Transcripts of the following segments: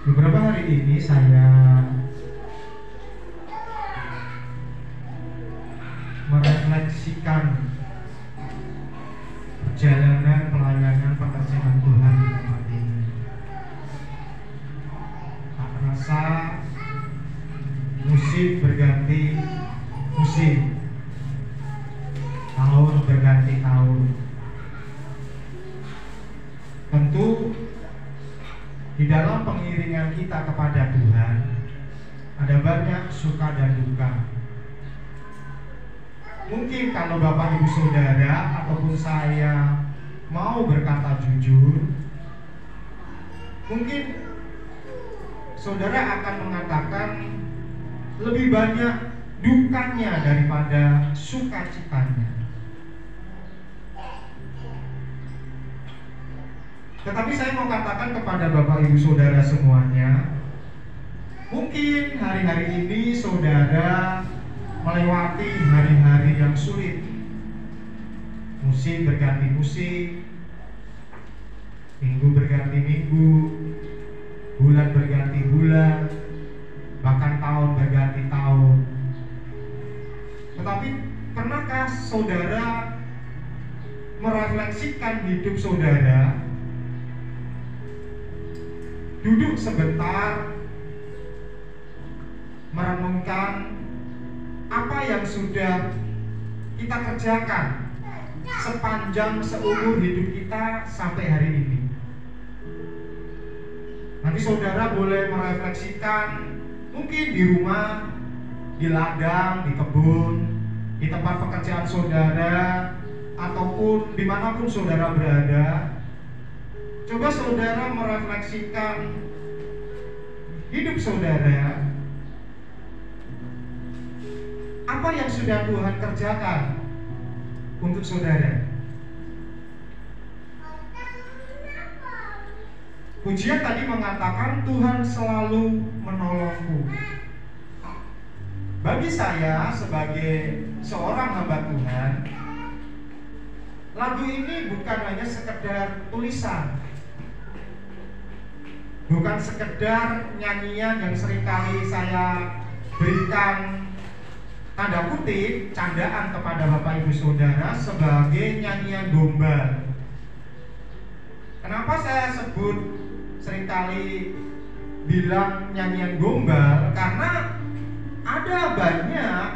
Beberapa hari ini saya merefleksikan perjalanan pelayanan pekerjaan Tuhan di tempat ini. Tak terasa musim berganti musim, tahun berganti tahun. Tentu di dalam pengiringan kita kepada Tuhan ada banyak suka dan duka. Mungkin kalau Bapak Ibu Saudara ataupun saya mau berkata jujur, mungkin saudara akan mengatakan lebih banyak dukanya daripada sukacitanya. Tetapi saya mau katakan kepada Bapak Ibu Saudara semuanya, mungkin hari-hari ini saudara melewati hari-hari yang sulit. Musim berganti musim, minggu berganti minggu, bulan berganti bulan, bahkan tahun berganti tahun. Tetapi pernahkah saudara merefleksikan hidup saudara? Duduk sebentar, merenungkan apa yang sudah kita kerjakan sepanjang seumur hidup kita sampai hari ini. Nanti saudara boleh merefleksikan, mungkin di rumah, di ladang, di kebun, di tempat pekerjaan saudara, ataupun dimanapun saudara berada. Coba saudara merefleksikan hidup saudara. Apa yang sudah Tuhan kerjakan untuk saudara? Pujian tadi mengatakan Tuhan selalu menolongku. Bagi saya sebagai seorang hamba Tuhan, lagu ini bukan hanya sekedar tulisan, bukan sekedar nyanyian yang seringkali saya berikan tanda kutip candaan kepada Bapak Ibu Saudara sebagai nyanyian gombal. Kenapa saya sebut seringkali bilang nyanyian gombal? Karena ada banyak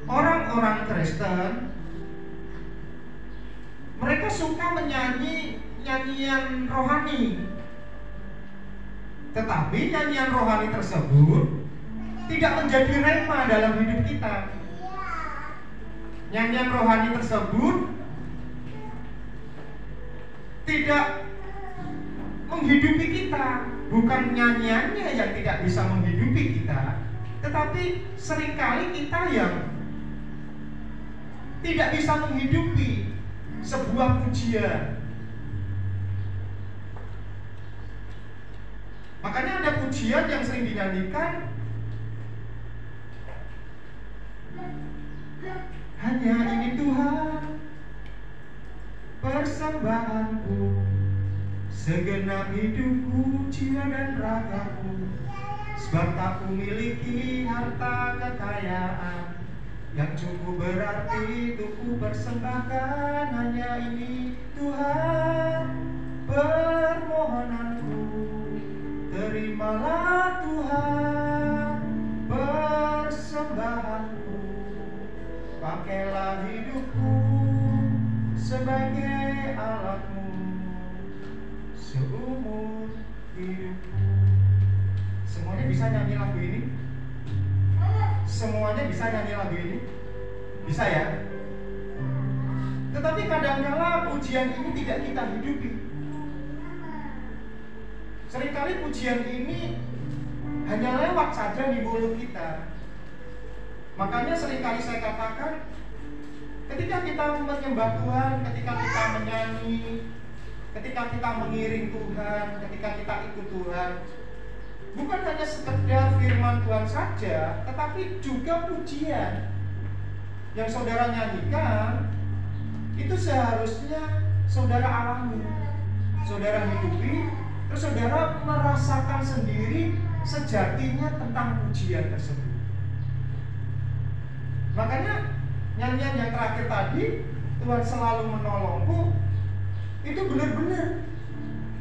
orang-orang Kristen, mereka suka menyanyi nyanyian rohani, tetapi nyanyian rohani tersebut tidak menjadi rema dalam hidup kita. Nyanyian rohani tersebut tidak menghidupi kita. Bukan nyanyiannya yang tidak bisa menghidupi kita, tetapi seringkali kita yang tidak bisa menghidupi sebuah pujian. Makanya ada pujian yang sering dinyanyikan, hanya ini Tuhan persembahanku, segenap hidupku, jiwa dan ragaku, sebab tak kumiliki harta kekayaan yang cukup berarti untuk ku persembahkan. Hanya ini Tuhan permohonanku, terimalah Tuhan persembahanku, pakailah hidupku sebagai alatmu seumur hidupku. Semuanya bisa nyanyi lagu ini? Semuanya bisa nyanyi lagu ini? Bisa ya? Tetapi kadang-kala pujian ini tidak kita hidupi. Seringkali pujian ini hanya lewat saja di mulut kita. Makanya seringkali saya katakan, ketika kita menyembah Tuhan, ketika kita menyanyi, ketika kita mengiring Tuhan, ketika kita ikut Tuhan, bukan hanya sekedar firman Tuhan saja, tetapi juga pujian yang saudara nyanyikan itu seharusnya saudara alami, saudara hidupi, terus saudara merasakan sendiri sejatinya tentang pujian tersebut. Makanya nyanyian yang terakhir tadi, Tuhan selalu menolongku, itu benar-benar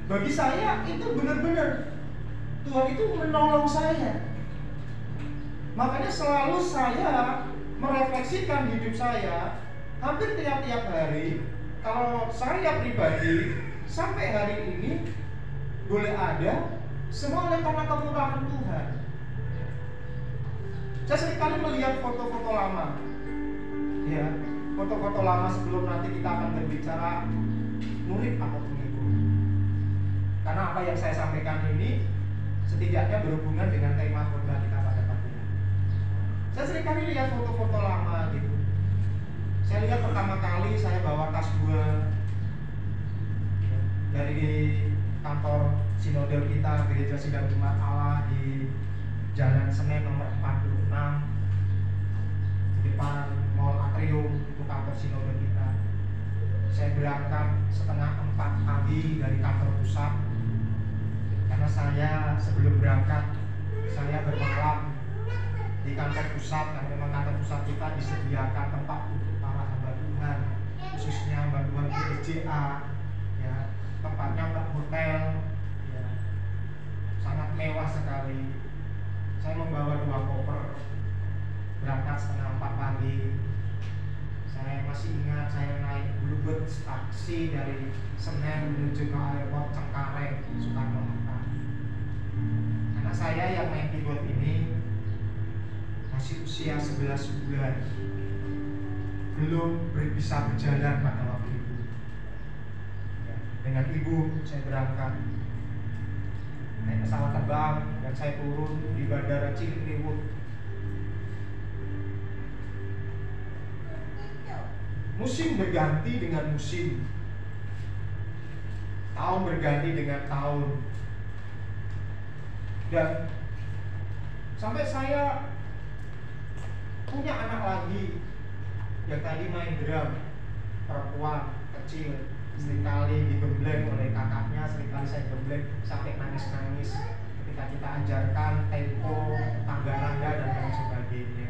bagi saya, itu benar-benar Tuhan itu menolong saya. Makanya selalu saya merefleksikan hidup saya hampir tiap-tiap hari. Kalau saya pribadi sampai hari ini boleh ada, semua oleh karena kemurahan Tuhan. Saya seringkali melihat foto-foto lama, ya, foto-foto lama sebelum nanti kita akan berbicara murid atau pengikut. Karena apa yang saya sampaikan ini setidaknya berhubungan dengan tema khotbah kita pada pagi ini. Saya seringkali lihat foto-foto lama gitu. Saya lihat pertama kali saya bawa tas gua dari kantor sinode kita, Gereja Sidang Jemaat Allah di Jalan Senen nomor 46 di depan Mall Atrium, itu kantor sinode kita. Saya berangkat setengah 4 pagi dari kantor pusat, karena saya sebelum berangkat saya bermalam di kantor pusat, karena memang kantor pusat kita disediakan tempat untuk para hamba Tuhan, khususnya hamba Tuhan GSJA, ya, tempatnya hotel, ya, sangat mewah sekali. Saya membawa 2 koper, berangkat setengah 4 pagi. Saya masih ingat saya naik Bluebird taksi dari Senen menuju ke airport Cengkareng, Soekarno-Hatta. Anak saya yang naik Bluebird ini masih usia 11 bulan, belum bisa berjalan pada waktu itu. Ya, dengan ibu saya berangkat naik pesawat terbang dan saya turun di Bandara Cilikriwut. Musim berganti dengan musim, tahun berganti dengan tahun, dan sampai saya punya anak lagi yang tadi main drum, perempuan kecil, seringkali digembleng oleh kakaknya, seringkali saya gembleng sampai nangis-nangis ketika kita ajarkan tempo, tangga nada dan lain sebagainya.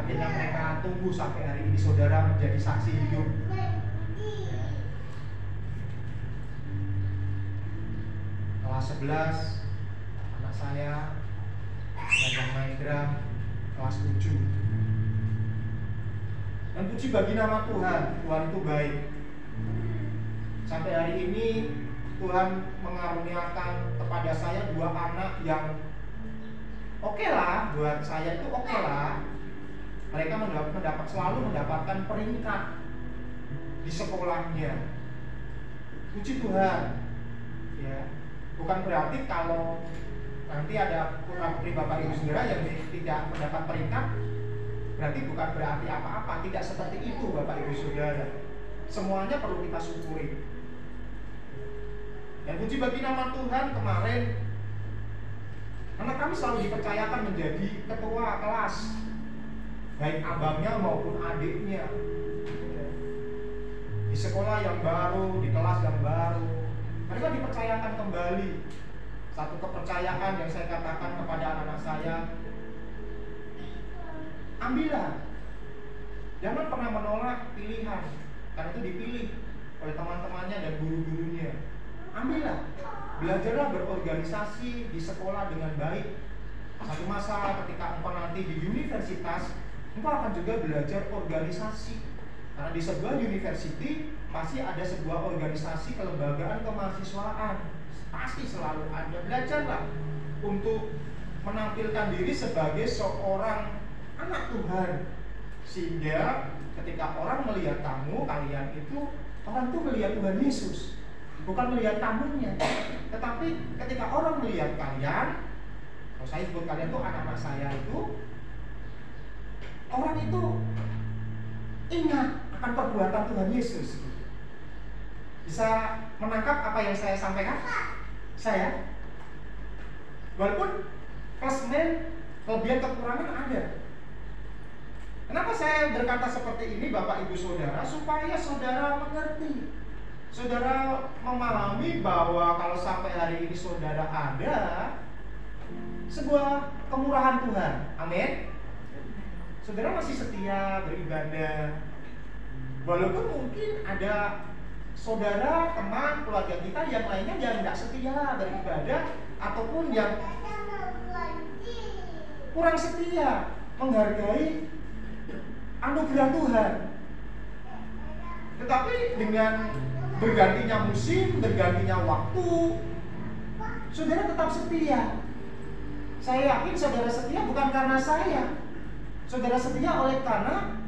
Akhirnya mereka tunggu sampai hari ini saudara menjadi saksi hidup. Kelas 11 anak saya belajar main drum, kelas 7. Dan puji bagi nama Tuhan, Tuhan itu baik. Sampai hari ini Tuhan mengaruniakan kepada saya 2 anak yang oke lah, buat saya itu oke lah. Mereka selalu mendapatkan peringkat di sekolahnya. Puji Tuhan. Ya, bukan berarti kalau nanti ada putra-putri Bapak Ibu Saudara yang tidak mendapat peringkat, berarti bukan berarti apa-apa. Tidak seperti itu Bapak Ibu Saudara. Semuanya perlu kita syukuri. Dan puji bagi nama Tuhan, kemarin anak kami selalu dipercayakan menjadi ketua kelas, baik abangnya maupun adiknya, di sekolah yang baru, di kelas yang baru. Mereka dipercayakan kembali. Satu kepercayaan yang saya katakan kepada anak-anak saya, ambillah, jangan pernah menolak pilihan, karena itu dipilih oleh teman-temannya dan guru-gurunya. Ambillah, belajarlah berorganisasi di sekolah dengan baik. Satu masa ketika engkau nanti di universitas, engkau akan juga belajar organisasi. Karena di sebuah university pasti ada sebuah organisasi kelembagaan kemahasiswaan. Pasti selalu ada. Belajarlah untuk menampilkan diri sebagai seorang anak Tuhan. Sehingga ketika orang melihat kamu, kalian itu, orang itu melihat Tuhan Yesus, bukan melihat tamunya. Tetapi ketika orang melihat kalian, kalau saya sebut kalian tuh anak-anak saya itu, orang itu ingat akan perbuatan Tuhan Yesus. Bisa menangkap apa yang saya sampaikan? Saya, walaupun klasmen kelebihan kekurangan ada. Kenapa saya berkata seperti ini Bapak Ibu Saudara? Supaya saudara mengerti, saudara memahami bahwa kalau sampai hari ini saudara ada sebuah kemurahan Tuhan. Amin. Saudara masih setia beribadah, walaupun mungkin ada saudara, teman, keluarga kita yang lainnya yang tidak setia beribadah, ataupun yang kurang setia menghargai anugerah Tuhan. Tetapi dengan bergantinya musim, bergantinya waktu, saudara tetap setia. Saya yakin saudara setia bukan karena saya. Saudara setia oleh karena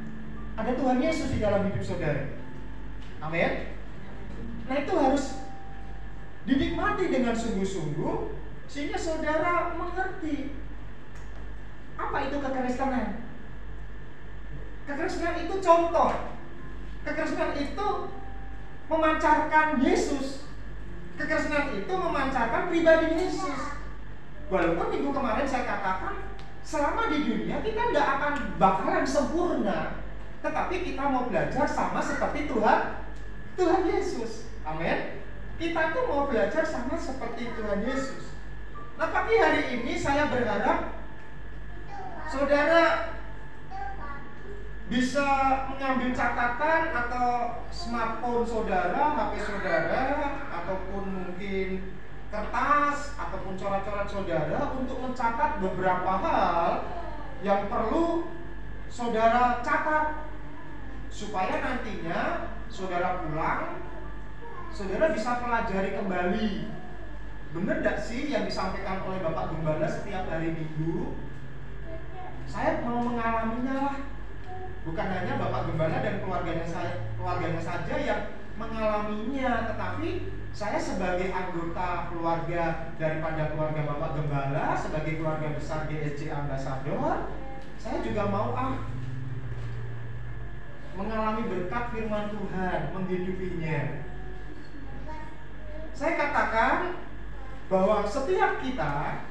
ada Tuhan Yesus di dalam hidup saudara. Amin. Nah, itu harus dinikmati dengan sungguh-sungguh, sehingga saudara mengerti apa itu kekristenan. Kekristenan itu contoh. Kekristenan itu memancarkan Yesus. Kekristenan itu memancarkan pribadi Yesus. Walaupun minggu kemarin saya katakan, selama di dunia kita tidak akan bakalan sempurna, tetapi kita mau belajar sama seperti Tuhan Yesus. Amin. Kita tuh mau belajar sama seperti Tuhan Yesus. Nah, tapi hari ini saya berharap saudara bisa mengambil catatan atau smartphone saudara, HP saudara, ataupun mungkin kertas ataupun coret-coret saudara untuk mencatat beberapa hal yang perlu saudara catat, supaya nantinya saudara pulang, saudara bisa pelajari kembali. Benar gak sih yang disampaikan oleh Bapak Gembala setiap hari Minggu? Saya mau mengalaminya lah. Bukan hanya Bapak Gembala dan keluarganya saja yang mengalaminya, tetapi saya sebagai anggota keluarga daripada keluarga Bapak Gembala, sebagai keluarga besar GSC Ambassador, saya juga mau mengalami berkat firman Tuhan, menghidupinya. Saya katakan bahwa setiap kita,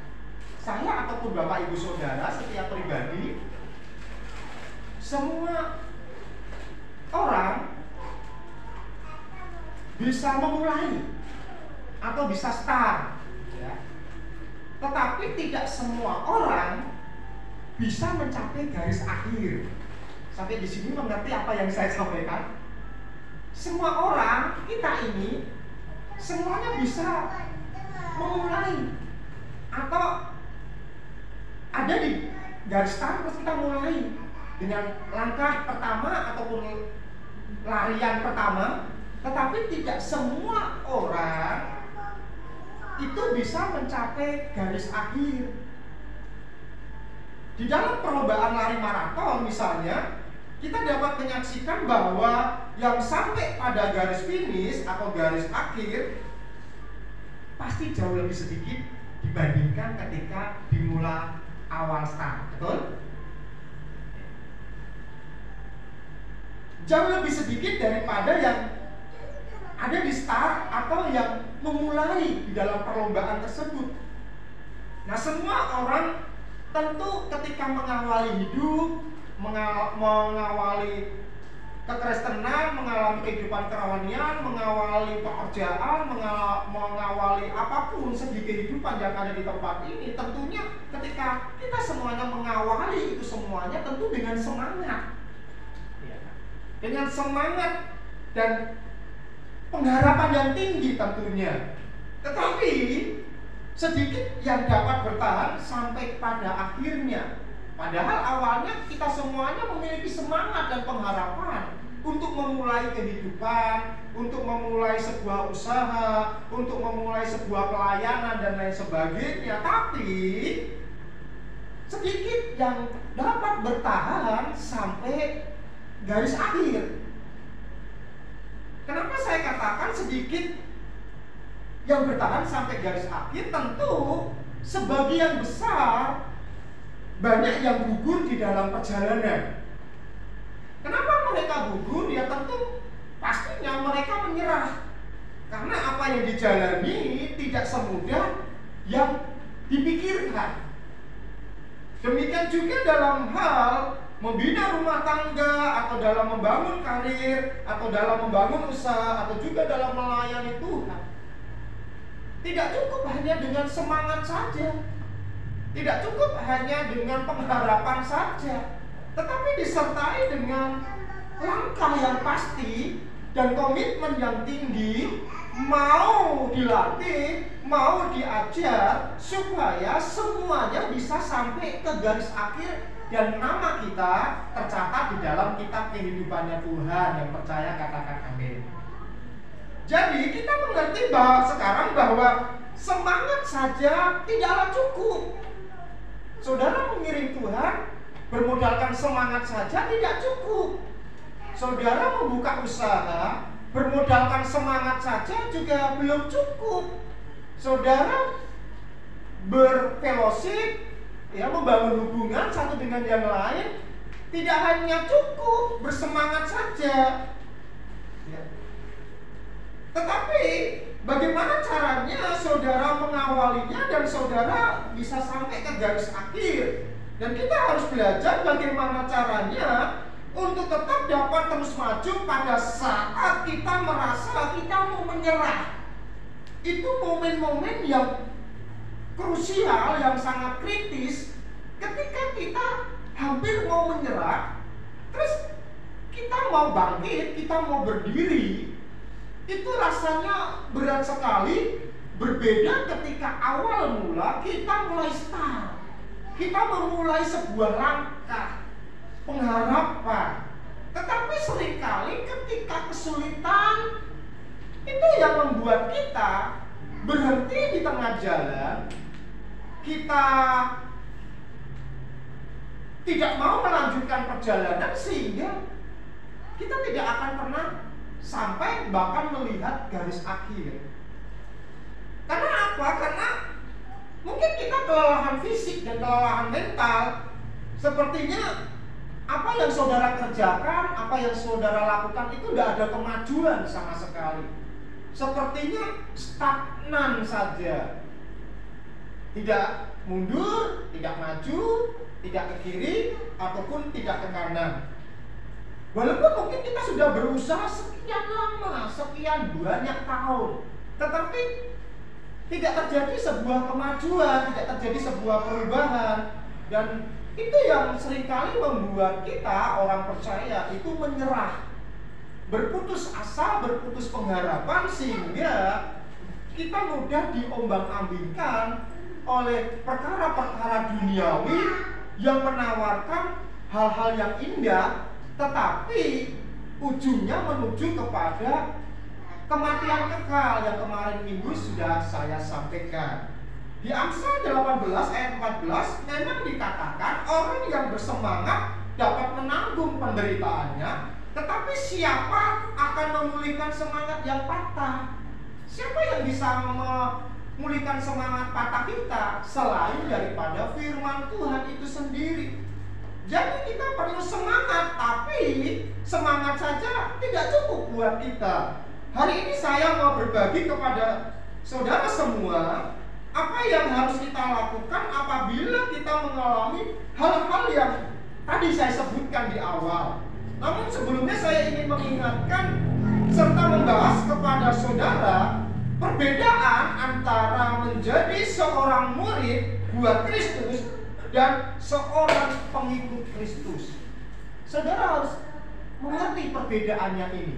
saya ataupun Bapak Ibu Saudara, setiap pribadi, semua orang bisa memulai atau bisa start, ya. Tetapi tidak semua orang bisa mencapai garis akhir. Sampai di sini mengerti apa yang saya sampaikan? Semua orang kita ini semuanya bisa memulai atau ada di garis start, terus kita mulai dengan langkah pertama ataupun larian pertama. Tetapi tidak semua orang itu bisa mencapai garis akhir. Di dalam perlombaan lari maraton misalnya, kita dapat menyaksikan bahwa yang sampai pada garis finish atau garis akhir pasti jauh lebih sedikit dibandingkan ketika dimulai awal start, betul? Jauh lebih sedikit daripada yang ada di start atau yang memulai di dalam perlombaan tersebut. Nah, semua orang tentu ketika mengawali hidup, mengawali kekristenan, mengalami kehidupan kerohanian, mengawali pekerjaan, mengawali apapun segi kehidupan yang ada di tempat ini, tentunya ketika kita semuanya mengawali itu semuanya tentu dengan semangat, dengan semangat dan pengharapan yang tinggi tentunya. Tetapi sedikit yang dapat bertahan sampai pada akhirnya. Padahal awalnya kita semuanya memiliki semangat dan pengharapan untuk memulai kehidupan, untuk memulai sebuah usaha, untuk memulai sebuah pelayanan dan lain sebagainya. Tapi sedikit yang dapat bertahan sampai garis akhir. Kenapa saya katakan sedikit yang bertahan sampai garis akhir? Tentu sebagian besar banyak yang gugur di dalam perjalanan. Kenapa mereka gugur? Ya tentu pastinya mereka menyerah. Karena apa yang dijalani tidak semudah yang dipikirkan. Demikian juga dalam hal membina rumah tangga, atau dalam membangun karir, atau dalam membangun usaha, atau juga dalam melayani Tuhan. Tidak cukup hanya dengan semangat saja, tidak cukup hanya dengan pengharapan saja, tetapi disertai dengan langkah yang pasti dan komitmen yang tinggi, mau dilatih, mau diajar, supaya semuanya bisa sampai ke garis akhir dan nama kita tercatat di dalam kitab kehidupannya Tuhan. Yang percaya katakan amin. Jadi kita mengerti bahwa sekarang bahwa semangat saja tidaklah cukup. Saudara mengiring Tuhan bermodalkan semangat saja tidak cukup. Saudara membuka usaha bermodalkan semangat saja juga belum cukup. Saudara berfellowship, ya, membangun hubungan satu dengan yang lain, tidak hanya cukup bersemangat saja, ya. Tetapi bagaimana caranya saudara mengawalinya dan saudara bisa sampai ke garis akhir? Dan kita harus belajar bagaimana caranya untuk tetap dapat terus maju pada saat kita merasa kita mau menyerah. Itu momen-momen yang krusial, yang sangat kritis, ketika kita hampir mau menyerah, terus kita mau bangkit, kita mau berdiri. Itu rasanya berat sekali. Berbeda ketika awal mula kita mulai start, kita memulai sebuah langkah pengharapan. Tetapi seringkali ketika kesulitan, itu yang membuat kita berhenti di tengah jalan. Kita tidak mau melanjutkan perjalanan, sehingga kita tidak akan pernah sampai bahkan melihat garis akhir. Karena apa? Karena mungkin kita kelelahan fisik dan kelelahan mental. Sepertinya apa yang saudara kerjakan, apa yang saudara lakukan itu tidak ada kemajuan sama sekali. Sepertinya stagnan saja. Tidak mundur, tidak maju, tidak ke kiri, ataupun tidak ke kanan. Walaupun mungkin kita sudah berusaha sekian lama, sekian banyak tahun, tetapi tidak terjadi sebuah kemajuan, tidak terjadi sebuah perubahan. Dan Itu yang seringkali membuat kita orang percaya itu menyerah, berputus asa, berputus pengharapan, sehingga kita mudah diombang-ambingkan oleh perkara-perkara duniawi yang menawarkan hal-hal yang indah, tetapi ujungnya menuju kepada kematian kekal yang kemarin minggu sudah saya sampaikan. Di Amsal 18 ayat 14 memang dikatakan orang yang bersemangat dapat menanggung penderitaannya, tetapi siapa akan memulihkan semangat yang patah? Siapa yang bisa memulihkan semangat patah kita selain daripada firman Tuhan itu sendiri? Jadi kita perlu semangat, tapi semangat saja tidak cukup buat kita. Hari ini saya mau berbagi kepada saudara semua apa yang harus kita lakukan apabila kita mengalami hal-hal yang tadi saya sebutkan di awal. Namun sebelumnya saya ingin mengingatkan serta membahas kepada saudara perbedaan antara menjadi seorang murid buat Kristus dan seorang pengikut Kristus. Saudara harus mengerti perbedaannya ini.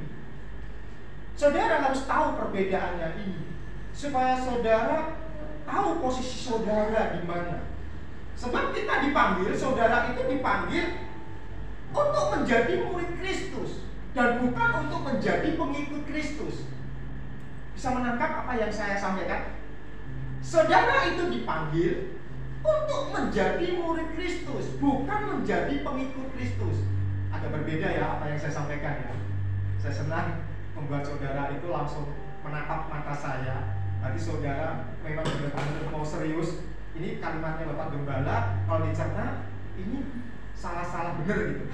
Saudara harus tahu perbedaannya ini supaya saudara tahu posisi saudara di mana. Sebab kita dipanggil, saudara itu dipanggil untuk menjadi murid Kristus dan bukan untuk menjadi pengikut Kristus. Bisa menangkap apa yang saya sampaikan? Saudara itu dipanggil untuk menjadi murid Kristus, bukan menjadi pengikut Kristus. Agak berbeda ya apa yang saya sampaikan ya. Saya senang membuat saudara itu langsung menatap mata saya. Berarti saudara memang benar-benar mau serius. Ini kalimatnya Bapak Gembala, kalau dicerna ini salah-salah bener gitu.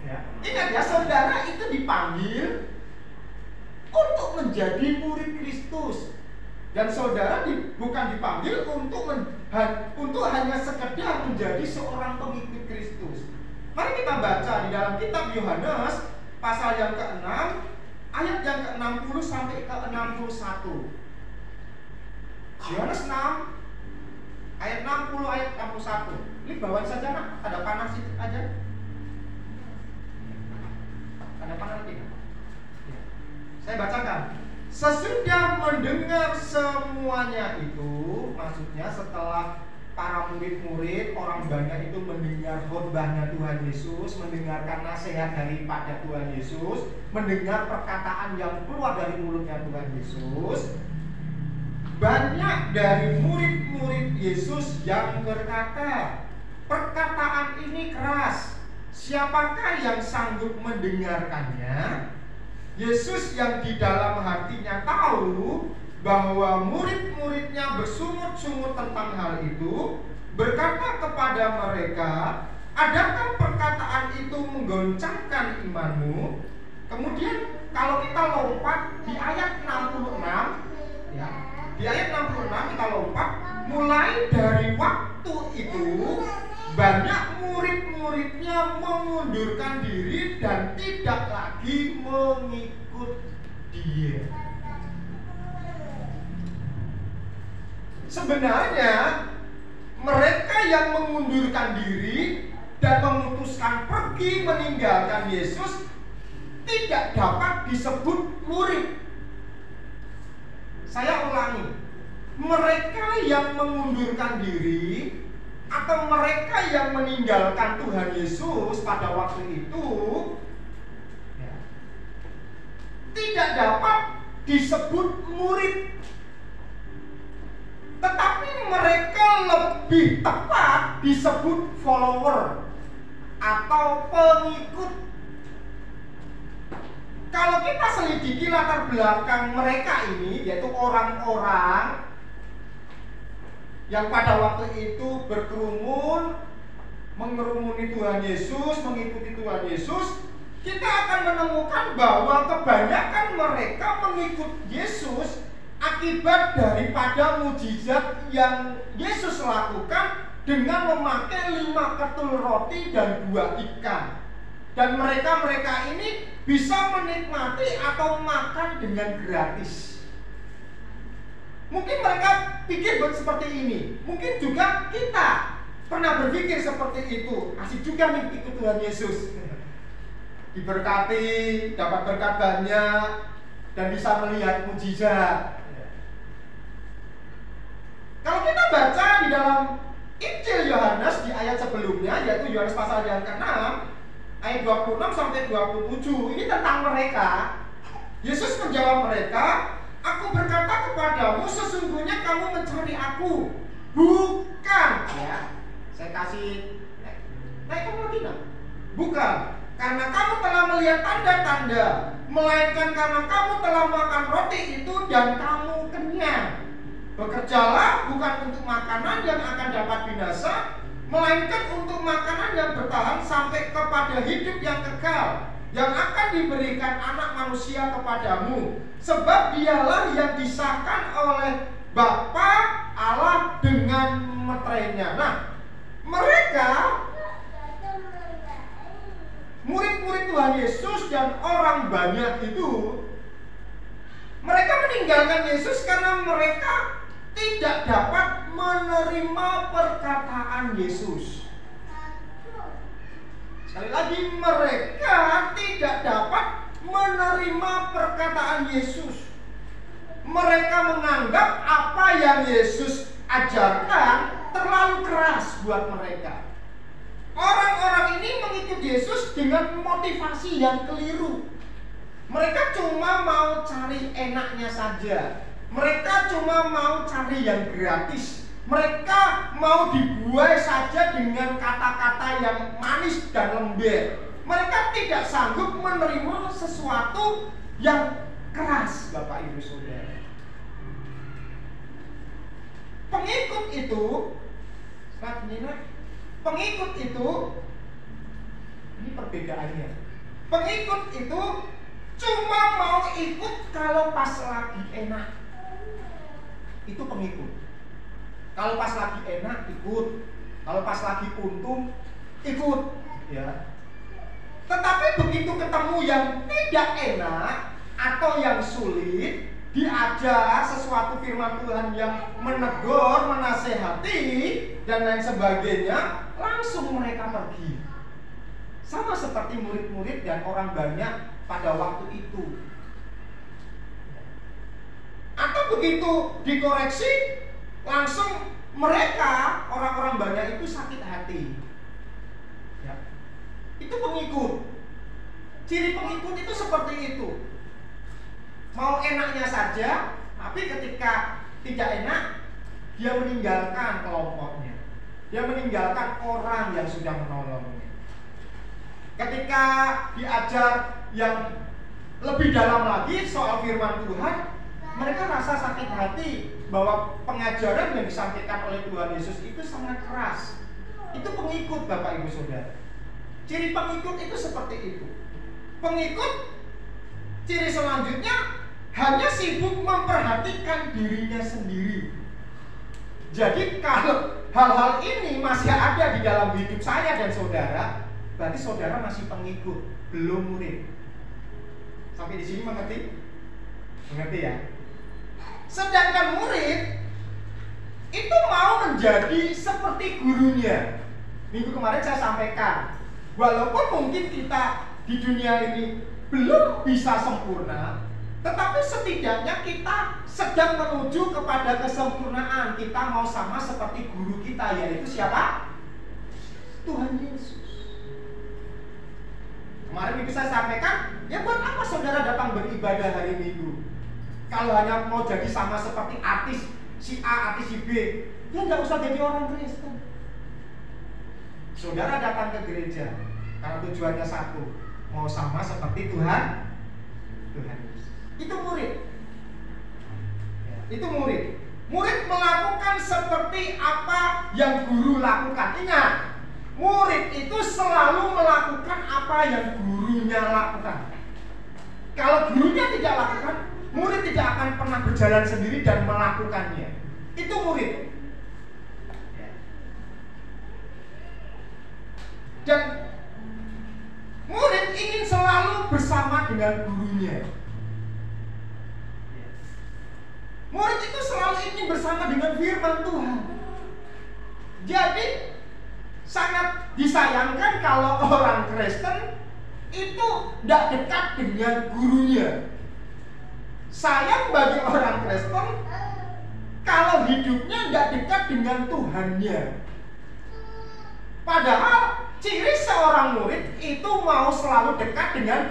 Ya. Ingat ya, saudara itu dipanggil untuk menjadi murid Kristus. Dan saudara bukan dipanggil untuk hanya sekedar menjadi seorang pengikut Kristus. Mari kita baca di dalam kitab Yohanes pasal yang ke-6 ayat yang ke-60 sampai ke-61. Yohanes 6 ayat 60 ayat 61. Ini bawaan saja nak, ada panas itu aja. Ada panas tidak? Ya. Saya bacakan. Sesudah mendengar semuanya itu, maksudnya setelah para murid-murid, orang banyak itu mendengar khotbahnya Tuhan Yesus, mendengarkan nasihat daripada Tuhan Yesus, mendengar perkataan yang keluar dari mulutnya Tuhan Yesus. Banyak dari murid-murid Yesus yang berkata, perkataan ini keras, siapakah yang sanggup mendengarkannya? Yesus yang di dalam hatinya tahu bahwa murid-muridnya bersungut-sungut tentang hal itu, berkata kepada mereka, adakah perkataan itu menggoncangkan imanmu? Kemudian kalau kita lompat di ayat 66 ya, di ayat 66 kita lompat, mulai dari waktu itu banyak murid-muridnya mengundurkan diri dan tidak lagi mengikut dia. Sebenarnya mereka yang mengundurkan diri dan memutuskan pergi meninggalkan Yesus tidak dapat disebut murid. Saya ulangi, mereka yang mengundurkan diri atau mereka yang meninggalkan Tuhan Yesus pada waktu itu ya, tidak dapat disebut murid. Tetapi mereka lebih tepat disebut follower atau pengikut. Kalau kita selidiki latar belakang mereka ini, yaitu orang-orang yang pada waktu itu berkerumun, mengerumuni Tuhan Yesus, mengikuti Tuhan Yesus, kita akan menemukan bahwa kebanyakan mereka mengikut Yesus akibat daripada mujizat yang Yesus lakukan dengan memakai 5 ketul roti dan 2 ikan. Dan mereka ini bisa menikmati atau makan dengan gratis. Mungkin mereka pikir seperti ini. Mungkin juga kita Pernah berpikir seperti itu? Asik juga nih ikut Tuhan Yesus. Diberkati, dapat berkat banyak, dan bisa melihat mujizat. Kalau kita baca di dalam Injil Yohanes di ayat sebelumnya, yaitu Yohanes pasal yang ke-6 ayat 26 sampai 27, ini tentang mereka. Yesus menjawab mereka, "Aku berkata kepadamu, sesungguhnya kamu mencari aku, bukan," ya, saya kasih naik lagi nak. "Bukan karena kamu telah melihat tanda-tanda, melainkan karena kamu telah makan roti itu dan kamu kenyang. Bekerjalah bukan untuk makanan yang akan dapat binasa, melainkan untuk makanan yang bertahan sampai kepada hidup yang kekal, yang akan diberikan Anak Manusia kepadamu. Sebab dialah yang disahkan oleh Bapa Allah dengan meterainya." Nah, mereka murid-murid Tuhan Yesus dan orang banyak itu, mereka meninggalkan Yesus karena mereka tidak dapat menerima perkataan Yesus. Sekali lagi, mereka tidak dapat menerima perkataan Yesus. Mereka menganggap apa yang Yesus ajarkan terlalu keras buat mereka. Orang-orang ini mengikut Yesus dengan motivasi yang keliru. Mereka cuma mau cari enaknya saja. Mereka cuma mau cari yang gratis. Mereka mau dibuai saja dengan kata-kata yang manis dan lembut. Mereka tidak sanggup menerima sesuatu yang keras, Bapak Ibu Saudara. Pengikut itu, pengikut itu, ini perbedaannya. Pengikut itu cuma mau ikut kalau pas lagi enak. Itu pengikut. Kalau pas lagi enak ikut, kalau pas lagi untung ikut, ya. Tetapi begitu ketemu yang tidak enak atau yang sulit, diajar sesuatu firman Tuhan yang menegur, menasehati dan lain sebagainya, langsung mereka pergi. Sama seperti murid-murid dan orang banyak pada waktu itu. Atau begitu dikoreksi, langsung mereka, orang-orang banyak itu sakit hati, ya. Itu pengikut. Ciri pengikut itu seperti itu. Mau enaknya saja, tapi ketika tidak enak, dia meninggalkan kelompoknya. Dia meninggalkan orang yang sudah menolongnya. Ketika diajar yang lebih dalam lagi soal firman Tuhan, mereka rasa sakit hati bahwa pengajaran yang disampaikan oleh Tuhan Yesus itu sangat keras. Itu pengikut, Bapak Ibu Saudara. Ciri pengikut itu seperti itu. Pengikut, ciri selanjutnya, hanya sibuk memperhatikan dirinya sendiri. Jadi kalau hal-hal ini masih ada di dalam hidup saya dan saudara, berarti saudara masih pengikut, belum murid. Sampai di sini mengerti? Mengerti ya? Sedangkan murid itu mau menjadi seperti gurunya. Minggu kemarin saya sampaikan, walaupun mungkin kita di dunia ini belum bisa sempurna, tetapi setidaknya kita sedang menuju kepada kesempurnaan. Kita mau sama seperti guru kita, yaitu siapa? Tuhan Yesus. Kemarin minggu saya sampaikan, ya buat apa saudara datang beribadah hari Minggu? Kalau hanya mau jadi sama seperti artis si A, artis si B, ya nggak usah jadi orang Kristen. Saudara datang ke gereja karena tujuannya satu, mau sama seperti Tuhan Yesus. Itu murid. Ya, itu murid. Murid melakukan seperti apa yang guru lakukan. Ingat, murid itu selalu melakukan apa yang gurunya lakukan. Kalau gurunya tidak lakukan, murid tidak akan pernah berjalan sendiri dan melakukannya. Itu murid. Dan murid ingin selalu bersama dengan gurunya. Murid itu selalu ingin bersama dengan firman Tuhan. Jadi sangat disayangkan kalau orang Kristen itu tidak dekat dengan gurunya. Sayang bagi orang Kristen kalau hidupnya tidak dekat dengan Tuhannya. Padahal ciri seorang murid itu mau selalu dekat dengan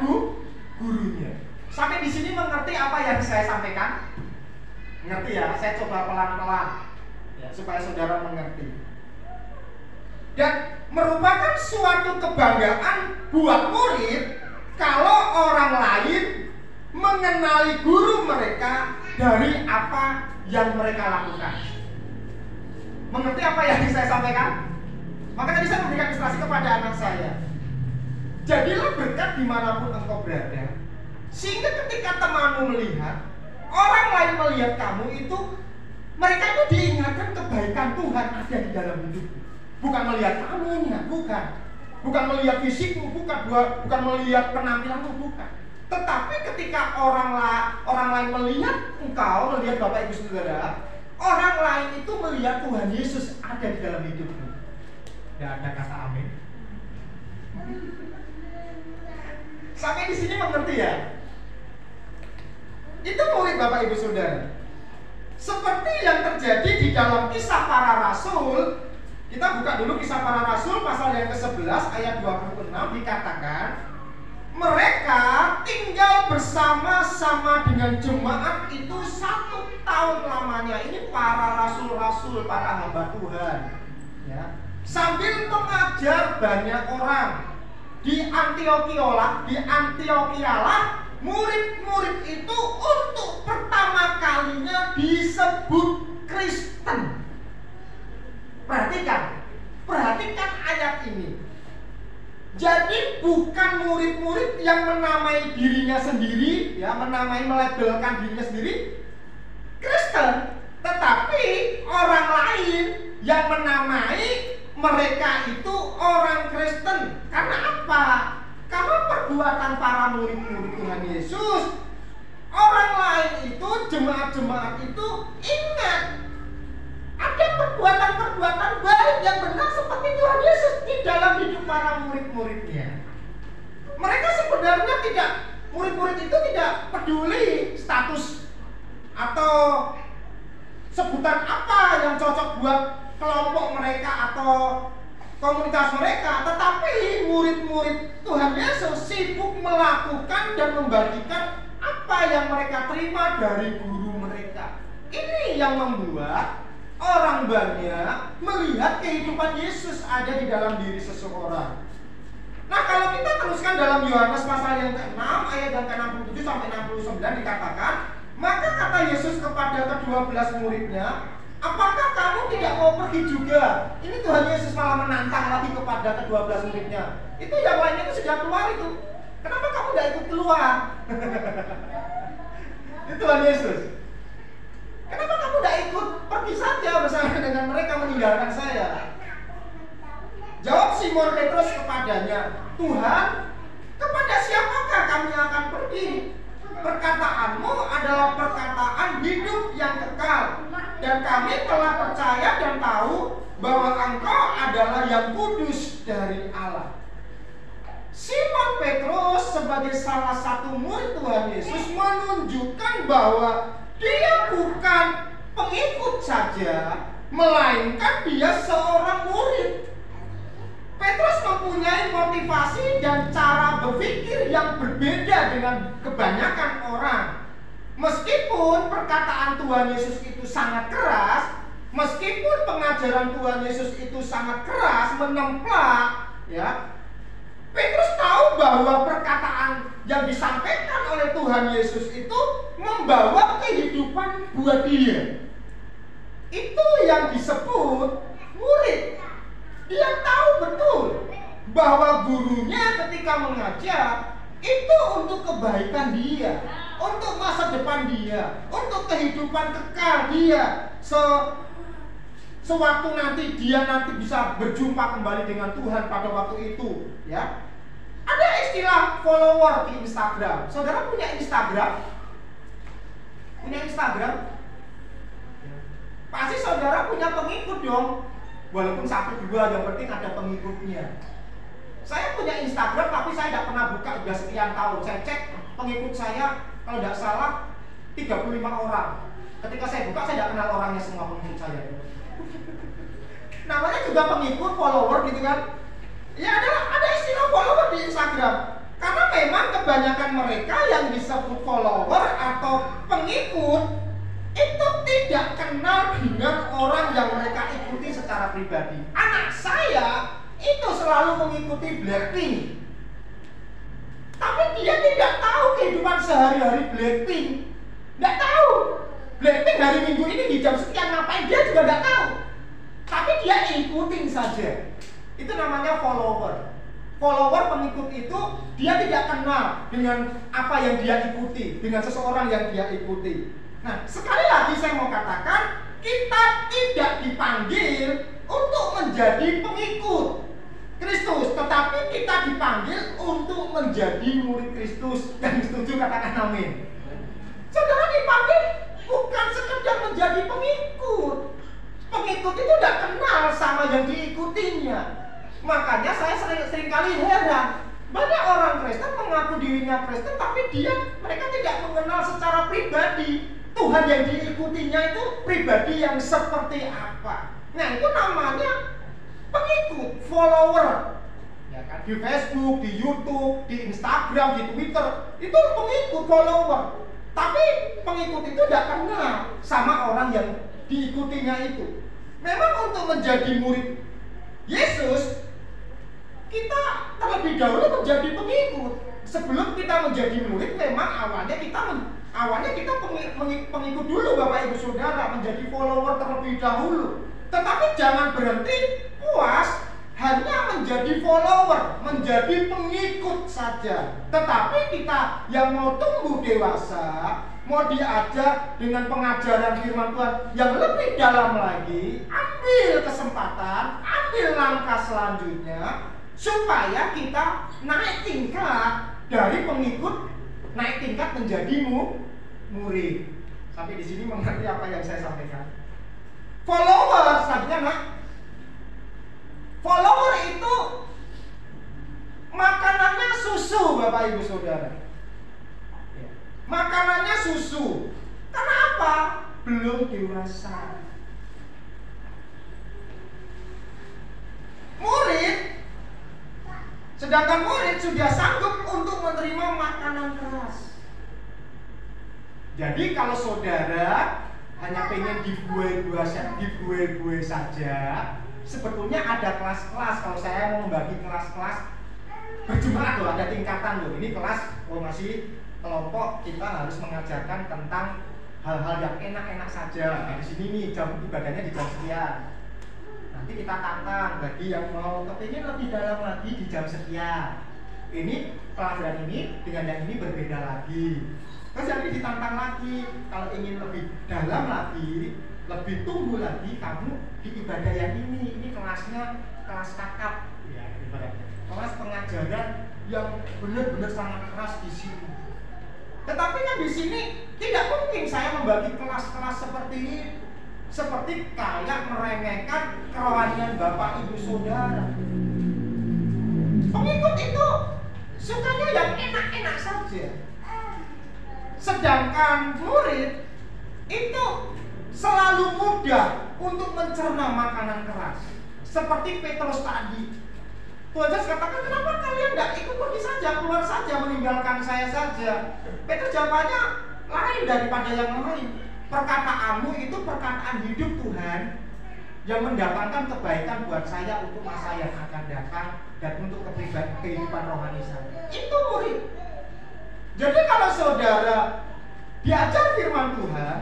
gurunya. Sampai di sini mengerti apa yang saya sampaikan? Mengerti ya? Saya coba pelan-pelan ya, supaya saudara mengerti. Dan merupakan suatu kebanggaan buat murid kalau orang lain mengenali guru mereka dari apa yang mereka lakukan. Mengerti apa yang saya sampaikan? Maka tadi saya memberikan ilustrasi kepada anak saya. Jadilah berkat dimanapun engkau berada, sehingga ketika temanmu melihat, orang lain melihat kamu itu, mereka itu diingatkan kebaikan Tuhan ada di dalam hidupmu. Bukan melihat kamunya, bukan melihat fisikmu, bukan melihat penampilanmu, bukan. Tetapi ketika orang lain melihat engkau, melihat Bapak Ibu Saudara, orang lain itu melihat Tuhan Yesus ada di dalam hidupmu. Tidak ada kata amin. Sampai di sini mengerti ya? Itu murid Bapak Ibu Saudara. Seperti yang terjadi di dalam Kisah Para Rasul. Kita buka dulu Kisah Para Rasul pasal yang ke-11 ayat 26, dikatakan mereka tinggal bersama-sama dengan jemaat itu 1 tahun lamanya. Ini para rasul-rasul, para hamba Tuhan ya. Sambil mengajar banyak orang. Di Antiokialah murid-murid itu untuk pertama kalinya disebut Kristen. Perhatikan ayat ini. Jadi bukan murid-murid yang menamai dirinya sendiri, ya, melabelkan dirinya sendiri Kristen, tetapi orang lain yang menamai mereka itu orang Kristen. Karena apa? Karena perbuatan para murid-murid Tuhan Yesus, orang lain itu, jemaat-jemaat itu ingat ada perbuatan-perbuatan baik yang benar seperti Tuhan Yesus di dalam hidup para murid-muridnya. Mereka sebenarnya murid-murid itu tidak peduli status atau sebutan apa yang cocok buat kelompok mereka atau komunitas mereka, tetapi murid-murid Tuhan Yesus sibuk melakukan dan membagikan apa yang mereka terima dari guru mereka. Ini yang membuat orang banyak melihat kehidupan Yesus ada di dalam diri seseorang. Nah, kalau kita teruskan dalam Yohanes pasal yang ke-6 ayat yang ke-67 sampai 69 dikatakan, maka kata Yesus kepada ke-12 muridnya, apakah kamu tidak mau pergi juga? Ini Tuhan Yesus malah menantang lagi kepada ke-12 muridnya. Itu yang lainnya itu sudah keluar itu. Kenapa kamu tidak ikut keluar? Itu Tuhan Yesus. Kenapa kamu tidak ikut pergi saja bersama dengan mereka meninggalkan saya? Jawab Simon Petrus kepadanya, Tuhan, kepada siapakah kami akan pergi? Perkataanmu adalah perkataan hidup yang kekal, dan kami telah percaya dan tahu bahwa engkau adalah yang kudus dari Allah. Simon Petrus sebagai salah satu murid Tuhan Yesus menunjukkan bahwa dia bukan pengikut saja, melainkan dia seorang murid. Petrus mempunyai motivasi dan cara berpikir yang berbeda dengan kebanyakan orang. Meskipun perkataan Tuhan Yesus itu sangat keras, meskipun pengajaran Tuhan Yesus itu sangat keras, menemplak, ya, Petrus tahu bahwa perkataan yang disampaikan oleh Tuhan Yesus itu membawa kehidupan buat dia. Itu yang disebut murid. Dia tahu betul bahwa gurunya ketika mengajar itu untuk kebaikan dia, untuk masa depan dia, untuk kehidupan kekal dia. Sewaktu nanti dia bisa berjumpa kembali dengan Tuhan pada waktu itu, ya. Ada istilah follower di Instagram. Saudara punya Instagram? Punya Instagram? Pasti saudara punya pengikut dong. Walaupun 1-2, yang penting ada pengikutnya. Saya punya Instagram tapi saya tidak pernah buka sudah sekian tahun. Saya cek pengikut saya kalau tidak salah 35 orang. Ketika saya buka saya tidak kenal orangnya semua pengikut saya. Namanya juga pengikut, follower gitu kan. Ya ada istilah follower di Instagram. Karena memang kebanyakan mereka yang disebut follower atau pengikut itu tidak kenal dengan orang yang mereka ikuti secara pribadi. Anak saya itu selalu mengikuti Blackpink, tapi dia tidak tahu kehidupan sehari-hari Blackpink. Tidak tahu Blackpink hari Minggu ini di jam sekian ngapain, dia juga tidak tahu. Tapi dia ikutin saja. Itu namanya follower. Follower, pengikut itu dia tidak kenal dengan apa yang dia ikuti, dengan seseorang yang dia ikuti. Nah, sekali lagi saya mau katakan, kita tidak dipanggil untuk menjadi pengikut Kristus, tetapi kita dipanggil untuk menjadi murid Kristus. Dan setuju katakan amin. Saudara dipanggil bukan sekedar menjadi pengikut. Pengikut itu tidak kenal sama yang diikutinya. Makanya saya seringkali heran, banyak orang Kristen mengaku dirinya Kristen, tapi mereka tidak mengenal secara pribadi Tuhan yang diikutinya itu pribadi yang seperti apa. Nah, itu namanya pengikut, follower. Ya kan, di Facebook, di YouTube, di Instagram, di Twitter, itu pengikut, follower. Tapi pengikut itu tidak kenal sama orang yang diikutinya itu. Memang untuk menjadi murid Yesus, kita terlebih dahulu menjadi pengikut. Sebelum kita menjadi murid, memang awalnya kita pengikut dulu, Bapak Ibu Saudara, menjadi follower terlebih dahulu. Tetapi jangan berhenti puas hanya menjadi follower, menjadi pengikut saja. Tetapi kita yang mau tumbuh dewasa, mau diajar dengan pengajaran firman Tuhan yang lebih dalam lagi, ambil kesempatan, ambil langkah selanjutnya supaya kita naik tingkat dari pengikut, naik tingkat menjadi murid. Sampai di sini mengerti apa yang saya sampaikan? Follower selanjutnya, nak. Follower itu makanannya susu, Bapak Ibu Saudara. Makanannya susu. Karena apa? Belum dewasa. Murid, sedangkan murid sudah sanggup untuk menerima makanan keras. Jadi kalau saudara hanya pengen dibuai saja, sebetulnya ada kelas-kelas. Kalau saya mau membagi kelas-kelas berjumlah loh, ada tingkatan loh. Ini kelas masih kelompok, kita harus mengajarkan tentang hal-hal yang enak-enak saja. Di sini nih jam ibadahnya di jam sekian. Nanti kita tantang bagi yang mau kepingin lebih dalam lagi di jam sekian. Ini pelajaran ini dengan yang ini berbeda lagi. Terus yang ini ditantang lagi, kalau ingin lebih dalam lagi, lebih tumbuh lagi, kamu di ibadah yang ini kelasnya kelas kakap, ya, ibaratnya kelas pengajaran yang benar-benar sangat keras di sini. Tetapi kan di sini tidak mungkin saya membagi kelas-kelas seperti ini, seperti kayak meremehkan kerohanian Bapak Ibu Saudara. Pengikut itu sukanya yang enak-enak saja. Sedangkan murid itu selalu mudah untuk mencerna makanan keras. Seperti Petrus tadi, Tuhan Yesus katakan, kenapa kalian tidak ikut pergi saja, keluar saja, meninggalkan saya saja? Petrus jawabannya lain daripada yang lain. Perkataanmu itu perkataan hidup Tuhan, yang mendatangkan kebaikan buat saya untuk masa yang akan datang dan untuk kehidupan rohani saya. Itu murid. Jadi kalau saudara diajar firman Tuhan,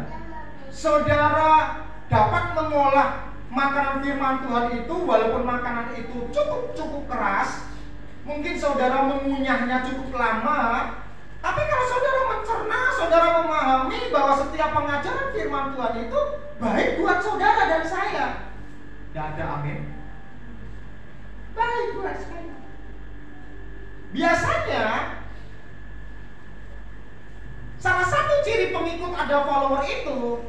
saudara dapat mengolah makanan firman Tuhan itu, walaupun makanan itu cukup keras, mungkin saudara mengunyahnya cukup lama, tapi kalau saudara mencerna, saudara memahami bahwa setiap pengajaran firman Tuhan itu baik buat saudara dan saya. Tidak ada amin. Baik buat saya. Biasanya salah satu ciri pengikut ada follower itu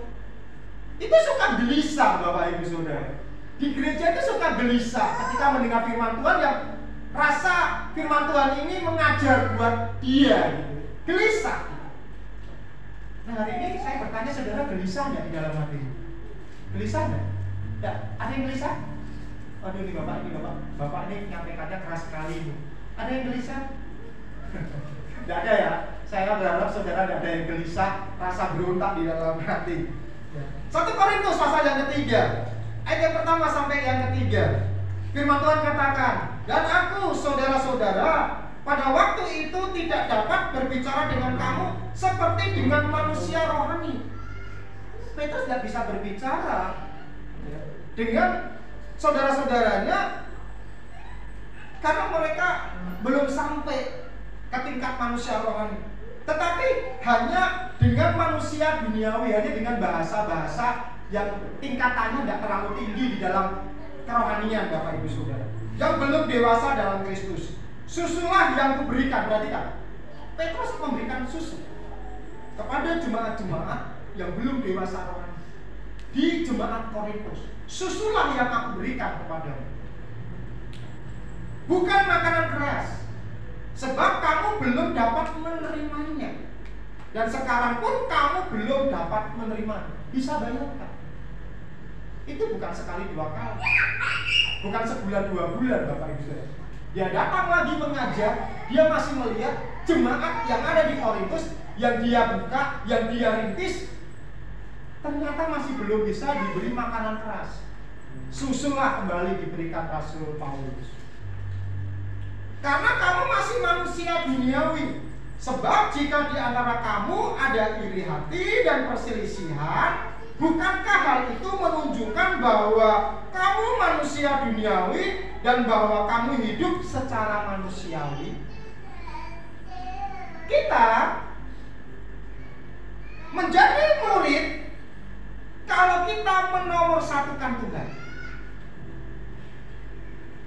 suka gelisah, Bapak Ibu Saudara. di gereja itu suka gelisah ketika mendengar firman Tuhan yang rasa firman Tuhan ini mengajar buat dia gitu. Gelisah. Nah hari ini saya bertanya saudara, gelisah nggak di dalam hati? Gelisah nggak? Ya, ada yang gelisah? Aduh ini bapak ini nyampaikannya keras sekali ini. Ada yang gelisah? Tidak ada ya. Saya berharap saudara tidak ada yang gelisah, rasa berontak di dalam hati. 1 Korintus pasal yang ketiga, ayat yang pertama sampai yang ketiga. Firman Tuhan katakan, dan aku saudara-saudara pada waktu itu tidak dapat berbicara dengan kamu seperti dengan manusia rohani. Petrus tidak bisa berbicara dengan saudara-saudaranya karena mereka belum sampai ke tingkat manusia rohani, tetapi hanya dengan manusia duniawi, hanya dengan bahasa-bahasa yang tingkatannya tidak terlalu tinggi di dalam kerohanian, Bapak Ibu Saudara, yang belum dewasa dalam Kristus. Susulah yang kuberikan, berarti kan Petrus memberikan susu kepada jemaat-jemaat yang belum dewasa rohani di jemaat Korintus. Susulah yang aku berikan kepadamu, bukan makanan keras, sebab kamu belum dapat menerimanya, dan sekarang pun kamu belum dapat menerimanya. Bisa bayangkan, itu bukan sekali 2 kali, bukan sebulan 2 bulan, Bapak Ibu Saudara. Dia datang lagi mengajar, dia masih melihat jemaat yang ada di Korintus, yang dia buka, yang dia rintis, ternyata masih belum bisa diberi makanan keras. Susulah kembali diberikan Rasul Paulus. Karena kamu masih manusia duniawi. Sebab jika di antara kamu ada iri hati dan perselisihan, bukankah hal itu menunjukkan bahwa kamu manusia duniawi dan bahwa kamu hidup secara manusiawi? Kita menjadi murid kalau kita menomorsatukan Tuhan,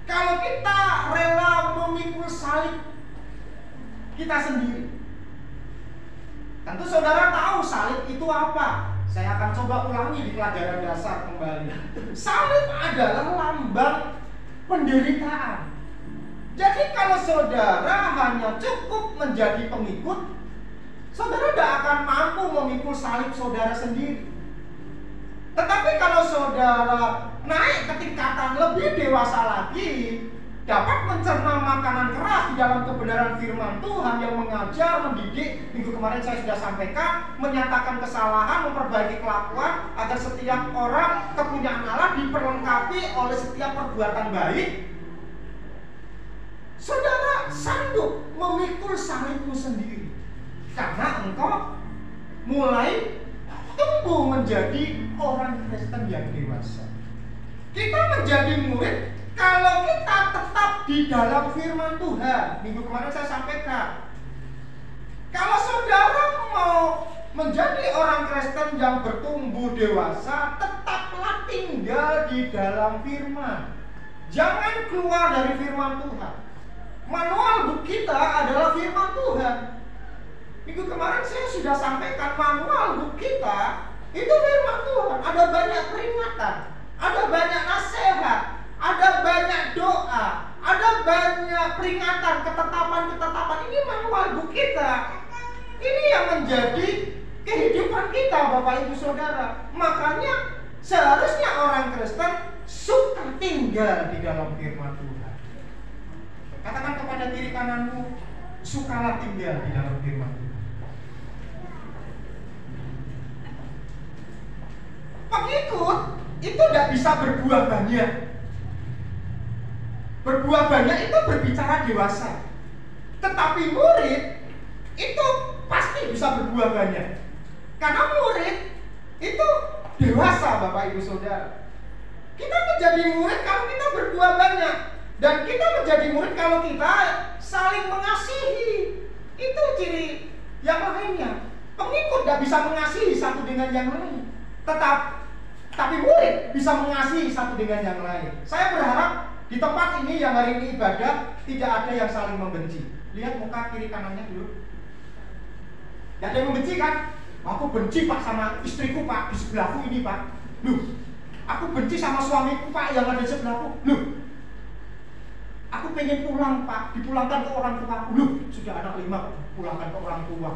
kalau kita rela memikul salib kita sendiri. Tentu saudara tahu salib itu apa. Saya akan coba ulangi di pelajaran dasar kembali. Salib adalah lambang penderitaan. Jadi kalau saudara hanya cukup menjadi pengikut, saudara tidak akan mampu memikul salib saudara sendiri. Tetapi kalau saudara naik ke tingkatan lebih dewasa lagi, dapat mencerna makanan keras di dalam kebenaran firman Tuhan yang mengajar, mendidik. Minggu kemarin saya sudah sampaikan, menyatakan kesalahan, memperbaiki kelakuan, agar setiap orang kepunyaan Allah diperlengkapi oleh setiap perbuatan baik. Saudara sanggup memikul salibmu sendiri karena engkau mulai tumbuh menjadi orang Kristen yang dewasa. Kita menjadi murid kalau kita tetap di dalam firman Tuhan. Minggu kemarin saya sampaikan, kalau saudara mau menjadi orang Kristen yang bertumbuh dewasa, tetaplah tinggal di dalam firman. Jangan keluar dari firman Tuhan. Manual book kita adalah firman Tuhan. Minggu kemarin saya sudah sampaikan, manual book kita itu firman Tuhan. Ada banyak peringatan, ada banyak nasihat, ada banyak doa, ada banyak peringatan, ketetapan-ketetapan. Ini manual book kita. Ini yang menjadi kehidupan kita, Bapak Ibu Saudara. Makanya seharusnya orang Kristen suka tinggal di dalam firman Tuhan. Katakan kepada kiri kananmu, sukalah tinggal di dalam firman Tuhan. Pengikut itu tidak bisa berbuah banyak. Berbuah banyak itu berbicara dewasa. Tetapi murid itu pasti bisa berbuah banyak. Karena murid itu dewasa, Bapak Ibu Saudara. Kita menjadi murid kalau kita berbuah banyak. Dan kita menjadi murid kalau kita saling mengasihi. Itu ciri yang lainnya. Pengikut tidak bisa mengasihi satu dengan yang lain. Tapi murid bisa mengasihi satu dengan yang lain. Saya berharap di tempat ini yang hari ini ibadah tidak ada yang saling membenci. Lihat muka kiri kanannya dulu. Tidak ada yang membenci kan? Aku benci Pak sama istriku Pak, di sebelahku ini Pak. Loh, Aku benci sama suamiku Pak yang ada di sebelahku. Loh, aku pengen pulang Pak, dipulangkan ke orang tuaku. Loh, sudah anak 5, pulangkan ke orang tua.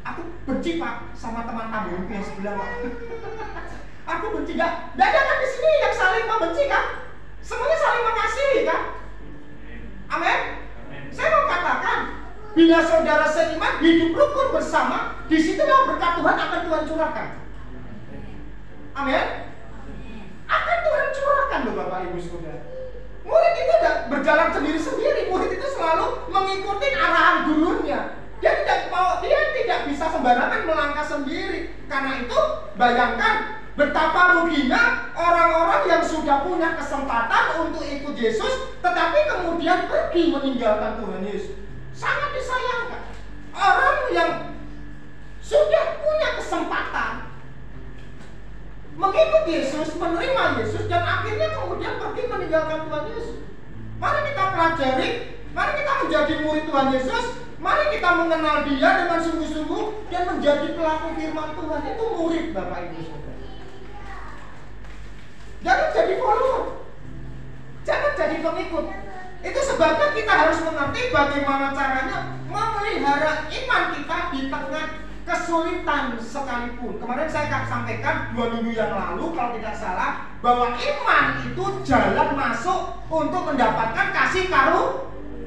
Aku benci Pak sama teman tanggung yang sebelah Pak. Aku benci gak? Ada kan di sini yang saling membenci kan? Semuanya saling mengasihi kan? Amin. Saya mau katakan, bila saudara seiman hidup rukun bersama, disitulah berkat Tuhan akan Tuhan curahkan. Amin. Akan Tuhan curahkan loh Bapak Ibu Saudara. Murid itu tidak berjalan sendiri-sendiri. Murid itu selalu mengikuti arahan gurunya. Dia tidak bisa sembarangan melangkah sendiri. Karena itu bayangkan betapa ruginya orang-orang yang sudah punya kesempatan untuk ikut Yesus, tetapi kemudian pergi meninggalkan Tuhan Yesus. Sangat disayangkan. Orang yang sudah punya kesempatan mengikut Yesus, menerima Yesus, dan akhirnya kemudian pergi meninggalkan Tuhan Yesus. Mari kita pelajari, mari kita menjadi murid Tuhan Yesus, mari kita mengenal Dia dengan sungguh-sungguh dan menjadi pelaku firman Tuhan. Itu murid Bapak Ibu Saudara. Jangan jadi follower, jangan jadi pengikut. Itu sebabnya kita harus mengerti bagaimana caranya memelihara iman kita di tengah kesulitan sekalipun. Kemarin saya sampaikan 2 minggu yang lalu kalau tidak salah, bahwa iman itu jalan masuk untuk mendapatkan kasih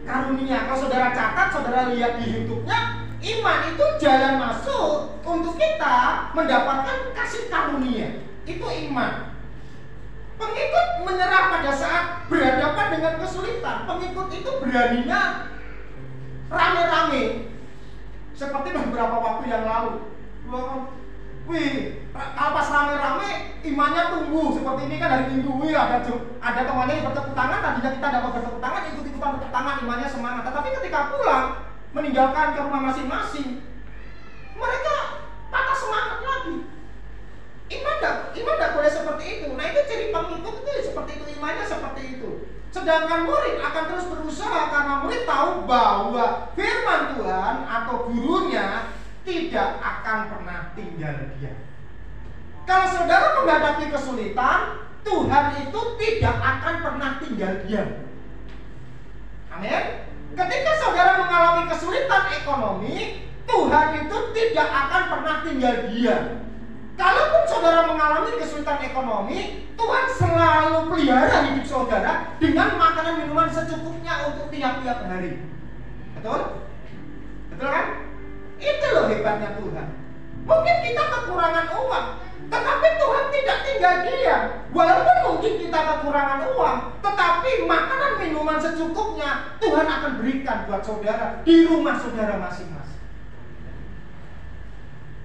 karunia. Kalau saudara catat, saudara lihat di YouTube-nya, iman itu jalan masuk untuk kita mendapatkan kasih karunia. Itu iman. Pengikut menyerah pada saat berhadapan dengan kesulitan. Pengikut itu beraninya rame-rame. Seperti beberapa waktu yang lalu, kalau pas rame-rame imannya tumbuh. Seperti ini kan hari Minggu, ada temannya yang bertepuk tangan. Tadinya kita dapat bertepuk tangan, ikut-ikutan bertepuk tangan, imannya semangat. Tetapi ketika pulang, meninggalkan ke rumah masing-masing, mereka patah semangat lagi. Iman tidak boleh seperti itu. Nah, itu ciri pengikut itu seperti itu, imannya seperti itu. Sedangkan murid akan terus berusaha karena murid tahu bahwa firman Tuhan atau gurunya tidak akan pernah tinggal diam. Kalau saudara menghadapi kesulitan, Tuhan itu tidak akan pernah tinggal diam. Amin. Ketika saudara mengalami kesulitan ekonomi, Tuhan itu tidak akan pernah tinggal diam. Kalaupun saudara mengalami kesulitan ekonomi, Tuhan selalu pelihara hidup saudara dengan makanan minuman secukupnya untuk tiap-tiap hari. Betul? Betul kan? Itu loh hebatnya Tuhan. Mungkin kita kekurangan uang, tetapi Tuhan tidak tinggal diam. Walaupun mungkin kita kekurangan uang, tetapi makanan minuman secukupnya Tuhan akan berikan buat saudara di rumah saudara masing-masing.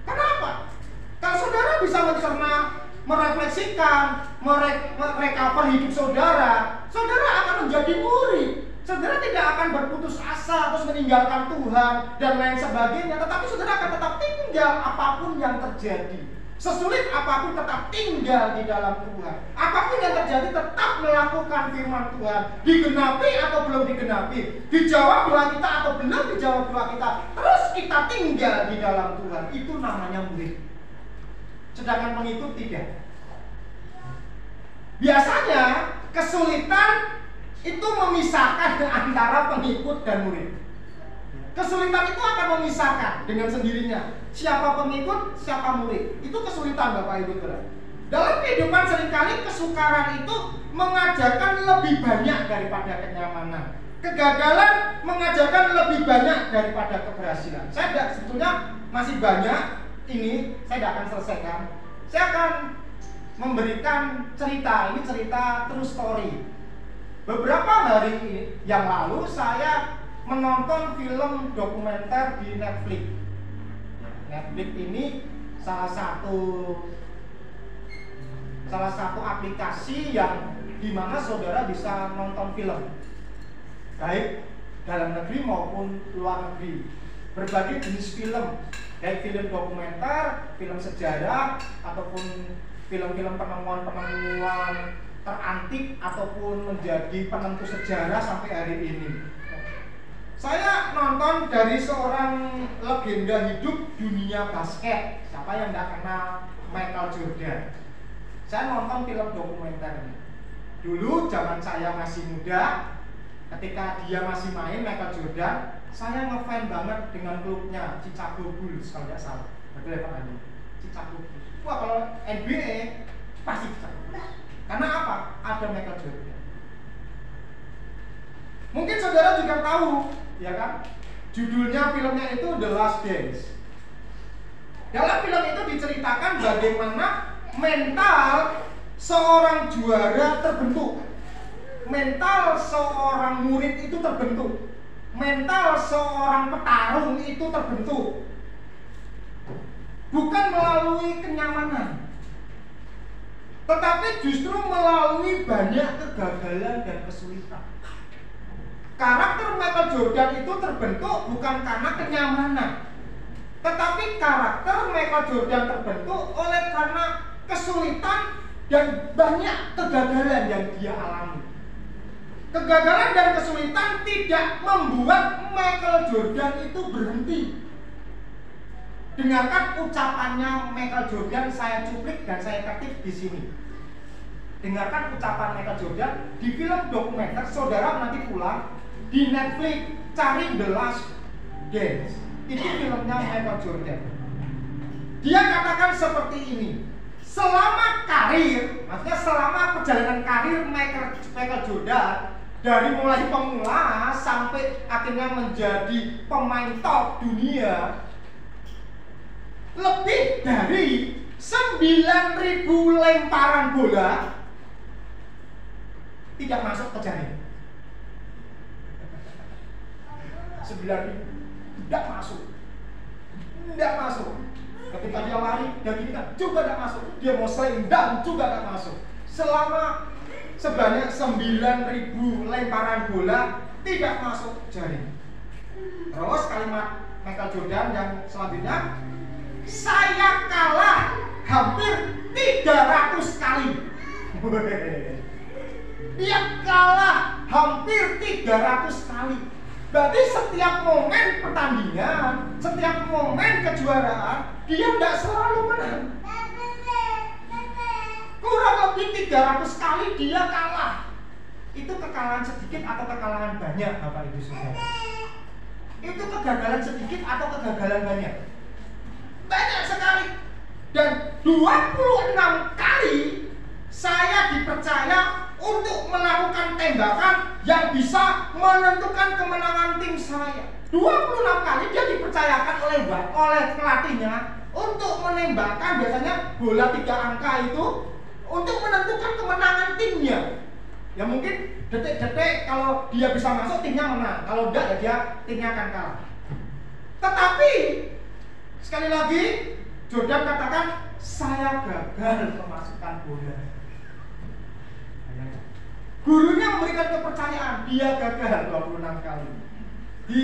Kenapa? Kalau saudara bisa mencerna, merefleksikan, merecover hidup saudara, saudara akan menjadi murid. Saudara tidak akan berputus asa terus meninggalkan Tuhan dan lain sebagainya, tetapi saudara akan tetap tinggal apapun yang terjadi. Sesulit apapun tetap tinggal di dalam Tuhan. Apapun yang terjadi tetap melakukan firman Tuhan. Digenapi atau belum digenapi, dijawab doa kita atau belum dijawab doa kita, terus kita tinggal di dalam Tuhan. Itu namanya murid. Sedangkan pengikut tidak. Biasanya kesulitan itu memisahkan antara pengikut dan murid. Kesulitan itu akan memisahkan dengan sendirinya siapa pengikut, siapa murid. Itu kesulitan Bapak Ibu Saudara. Dalam kehidupan seringkali kesukaran itu mengajarkan lebih banyak daripada kenyamanan. Kegagalan mengajarkan lebih banyak daripada keberhasilan. Saya sebetulnya masih banyak. Ini saya tidak akan selesaikan. Saya akan memberikan cerita. Ini cerita true story. Beberapa hari yang lalu saya menonton film dokumenter di Netflix. Netflix ini salah satu aplikasi yang dimana saudara bisa nonton film, baik dalam negeri maupun luar negeri. Berbagai jenis film, baik film dokumenter, film sejarah, ataupun film-film penemuan-penemuan terantik ataupun menjadi penentu sejarah sampai hari ini. Saya nonton dari seorang legenda hidup dunia basket. Siapa yang tidak kenal Michael Jordan? Saya nonton film dokumenter. Dulu zaman saya masih muda, ketika dia masih main Michael Jordan, saya ngefans banget dengan klubnya Chicago Bulls kalau nggak salah. Betul ya Pak Andi? Chicago Bulls. Wah kalau NBA pasti Chicago Bulls. Karena apa? Ada Michael Jordan. Mungkin saudara juga tahu, ya kan? Judulnya filmnya itu The Last Dance. Dalam film itu diceritakan bagaimana mental seorang juara terbentuk, mental seorang murid itu terbentuk, mental seorang petarung itu terbentuk, bukan melalui kenyamanan, tetapi justru melalui banyak kegagalan dan kesulitan. Karakter Michael Jordan itu terbentuk bukan karena kenyamanan, tetapi karakter Michael Jordan terbentuk oleh karena kesulitan dan banyak kegagalan yang dia alami. Kegagalan dan kesulitan tidak membuat Michael Jordan itu berhenti. Dengarkan ucapannya Michael Jordan, saya cuplik dan saya ketik di sini. Dengarkan ucapan Michael Jordan di film dokumenter. Saudara nanti pulang di Netflix cari The Last Dance. Itu filmnya Michael Jordan. Dia katakan seperti ini. Selama karir, maksudnya selama perjalanan karir Michael Jordan, dari mulai pemula sampai akhirnya menjadi pemain top dunia, lebih dari 9.000 lemparan bola tidak masuk ke jaring. 9.000 tidak masuk. Tidak masuk. Ketika dia lari dan gini kan juga tidak masuk. Dia mau slam dunk juga tidak masuk. Selama sebanyak 9.000 lemparan bola tidak masuk jaring. Terus kalimat Michael Jordan yang selanjutnya, saya kalah hampir 300 kali. Dia kalah hampir 300 kali. Berarti setiap momen pertandingan, setiap momen kejuaraan, dia tidak selalu menang. Kurang lebih 300 kali dia kalah. Itu kekalahan sedikit atau kekalahan banyak, Bapak Ibu Saudara? Itu kegagalan sedikit atau kegagalan banyak? Banyak sekali. Dan 26 kali saya dipercaya untuk melakukan tembakan yang bisa menentukan kemenangan tim saya. 26 kali dia dipercayakan oleh pelatihnya untuk menembakkan biasanya bola 3 angka itu untuk menentukan kemenangan timnya. Ya mungkin detik-detik kalau dia bisa masuk timnya menang, kalau enggak ya timnya akan kalah. Tetapi sekali lagi Jordan katakan saya gagal memasukkan bola. Gurunya memberikan kepercayaan, dia gagal 26 kali. Di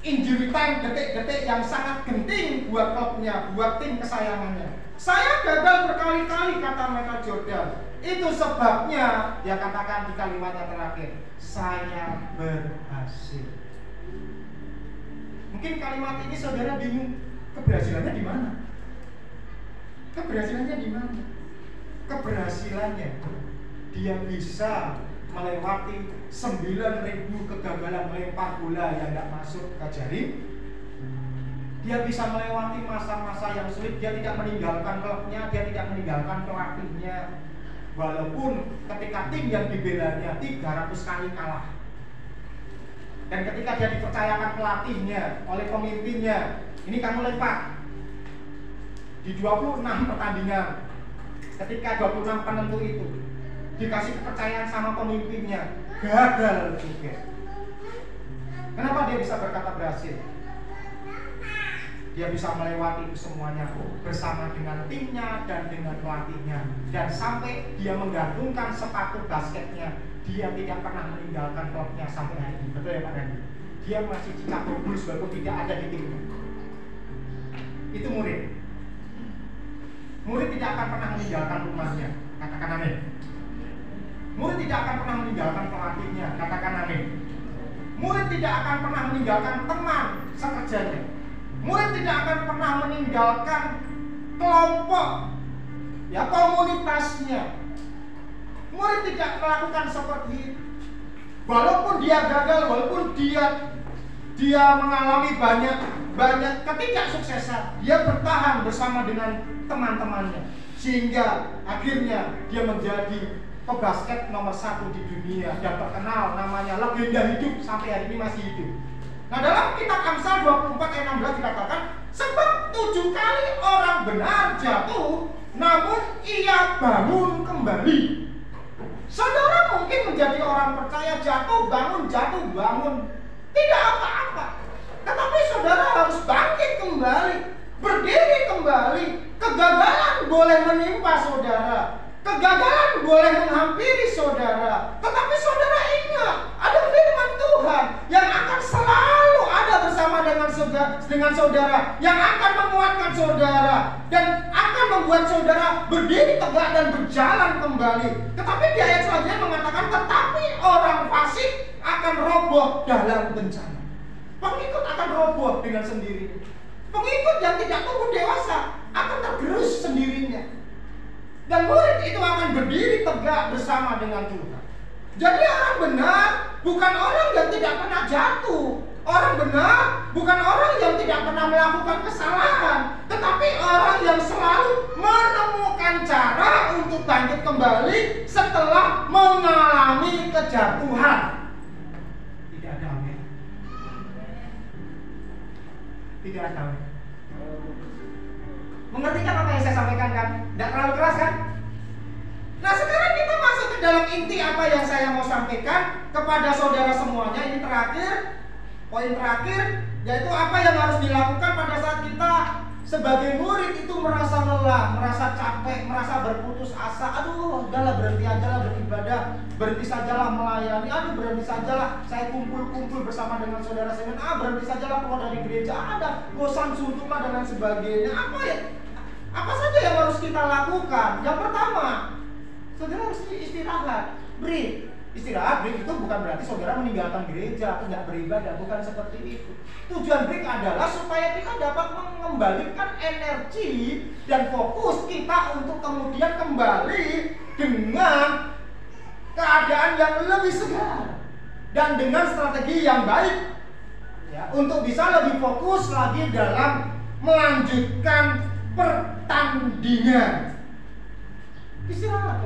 injury time, detik-detik yang sangat genting buat klubnya, buat tim kesayangannya. Saya gagal berkali-kali, kata Michael Jordan. Itu sebabnya dia katakan di kalimatnya terakhir, saya berhasil. Mungkin kalimat ini saudara bingung, keberhasilannya di mana? Keberhasilannya di mana? Keberhasilannya dia bisa melewati 9.000 kegagalan melempar bola yang tidak masuk ke jaring. Dia bisa melewati masa-masa yang sulit. Dia tidak meninggalkan klubnya, dia tidak meninggalkan pelatihnya. Walaupun ketika tim yang dibelanya 300 kali kalah. Dan ketika dia dipercayakan pelatihnya oleh pemimpinnya, ini kamu lempar di 26 pertandingan. Ketika 26 penentu itu dikasih kepercayaan sama pemimpinnya, gagal juga. Kenapa dia bisa berkata berhasil? Dia bisa melewati itu semuanya bersama dengan timnya dan dengan pelatihnya. Dan sampai dia menggantungkan sepatu basketnya, dia tidak pernah meninggalkan klubnya sampai hari ini. Betul ya Pak Randy? Dia masih Chicago Bulls walaupun tidak ada di timnya. Itu murid. Murid tidak akan pernah meninggalkan rumahnya. Katakan amin. Murid tidak akan pernah meninggalkan pelatihnya. Katakan amin. Murid tidak akan pernah meninggalkan teman sekerjanya. Murid tidak akan pernah meninggalkan kelompok ya komunitasnya. Murid tidak melakukan seperti itu. Walaupun dia gagal, walaupun dia mengalami banyak ketidaksuksesan, dia bertahan bersama dengan teman-temannya, sehingga akhirnya dia menjadi pebasket nomor 1 di dunia dan terkenal, namanya legenda hidup, sampai hari ini masih hidup. Nah, dalam kitab Amsal 24 ayat 16 dikatakan, sebab 7 kali orang benar jatuh, namun ia bangun kembali. Saudara mungkin menjadi orang percaya, jatuh bangun, tidak apa-apa. Tetapi saudara harus bangkit kembali, berdiri kembali. Kegagalan boleh menimpa saudara, kegagalan boleh menghampiri saudara, tetapi saudara ingat, ada firman Tuhan yang akan selalu ada bersama dengan saudara, yang akan menguatkan saudara dan akan membuat saudara berdiri tegak dan berjalan kembali. Tetapi di ayat selanjutnya mengatakan, tetapi orang fasik akan roboh dalam bencana. Pengikut akan roboh dengan sendirinya. Pengikut yang tidak tumbuh dewasa akan tergerus sendirinya. Dan murid itu akan berdiri tegak bersama dengan Tuhan. Jadi orang benar bukan orang yang tidak pernah jatuh. Orang benar bukan orang yang tidak pernah melakukan kesalahan, tetapi orang yang selalu menemukan cara untuk bangkit kembali setelah mengalami kejatuhan. Tidak ada amin. Tidak ada amin. Mengerti kan apa yang saya sampaikan kan? Tidak terlalu keras kan? Nah, sekarang kita masuk ke dalam inti apa yang saya mau sampaikan kepada saudara semuanya. Ini terakhir, poin terakhir, yaitu apa yang harus dilakukan pada saat kita sebagai murid itu merasa lelah, merasa capek, merasa berputus asa. Aduh, udahlah, berhenti aja lah beribadah, berhenti sajalah melayani, berhenti sajalah saya kumpul-kumpul bersama dengan saudara saya, berhenti sajalah keluar dari gereja, ada bosan suntuk lah dan lain sebagainya. Apa saja yang harus kita lakukan? Yang pertama, saudara harus istirahat, break. Istirahat, break itu bukan berarti saudara meninggalkan gereja, tidak beribadah, bukan seperti itu. Tujuan break adalah supaya kita dapat mengembalikan energi dan fokus kita untuk kemudian kembali dengan keadaan yang lebih segar dan dengan strategi yang baik, ya, untuk bisa lebih fokus lagi dalam melanjutkan pertandingan. Istirahat,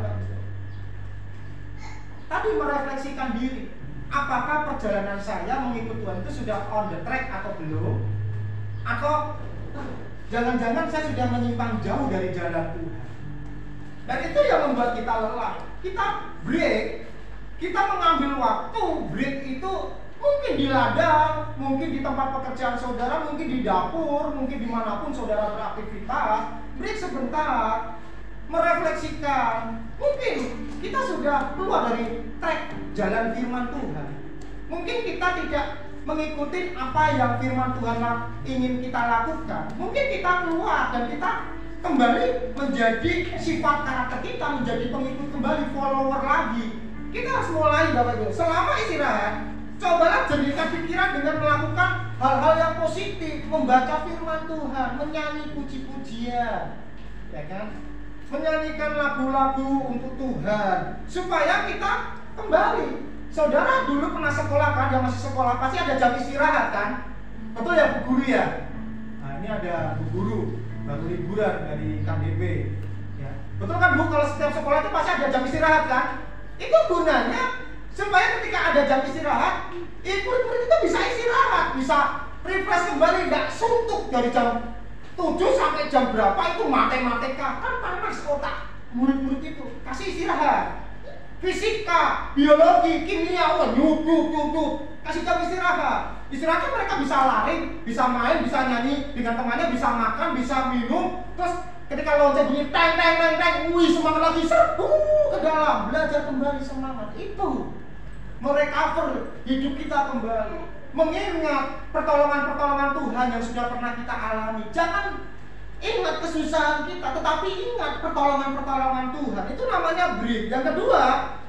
tadi merefleksikan diri, apakah perjalanan saya mengikut Tuhan itu sudah on the track atau belum, atau jangan-jangan saya sudah menyimpang jauh dari jalan Tuhan. Dan itu yang membuat kita lelah. Kita break, kita mengambil waktu. Break itu mungkin di ladang, mungkin di tempat pekerjaan saudara, mungkin di dapur, mungkin dimanapun saudara beraktivitas. Break sebentar, merefleksikan. Mungkin kita sudah keluar dari track jalan firman Tuhan. Mungkin kita tidak mengikuti apa yang firman Tuhan ingin kita lakukan. Mungkin kita keluar dan kita kembali menjadi sifat karakter kita, menjadi pengikut kembali, follower lagi. Kita harus mulai, Bapak Ibu, selama istirahat, cobalah jadikan pikiran dengan melakukan hal-hal yang positif, membaca firman Tuhan, menyanyi puji-pujian, ya kan? Menyanyikan lagu-lagu untuk Tuhan, supaya kita kembali. Saudara dulu pernah sekolah kan? Yang masih sekolah pasti ada jam istirahat kan? Betul ya Bu Guru ya? Nah, ini ada Bu Guru baru liburan dari KDB, ya. Betul kan Bu? Kalau setiap sekolah itu pasti ada jam istirahat kan? Itu gunanya supaya ketika ada jam istirahat, murid-murid itu bisa istirahat, bisa refresh kembali, nggak suntuk dari jam 7 sampai jam berapa itu matematika, kan panas otak murid-murid itu. Kasih istirahat. Fisika, biologi, kimia, nyut, kasih jam istirahat. Istirahatnya mereka bisa lari, bisa main, bisa nyanyi dengan temannya, bisa makan, bisa minum. Terus ketika lonceng bunyi teng, wih semangat lagi, serbu ke dalam, belajar kembali semangat. Itu merecover hidup kita kembali, mengingat pertolongan-pertolongan Tuhan yang sudah pernah kita alami. Jangan ingat kesusahan kita, tetapi ingat pertolongan-pertolongan Tuhan. Itu namanya break. Yang kedua,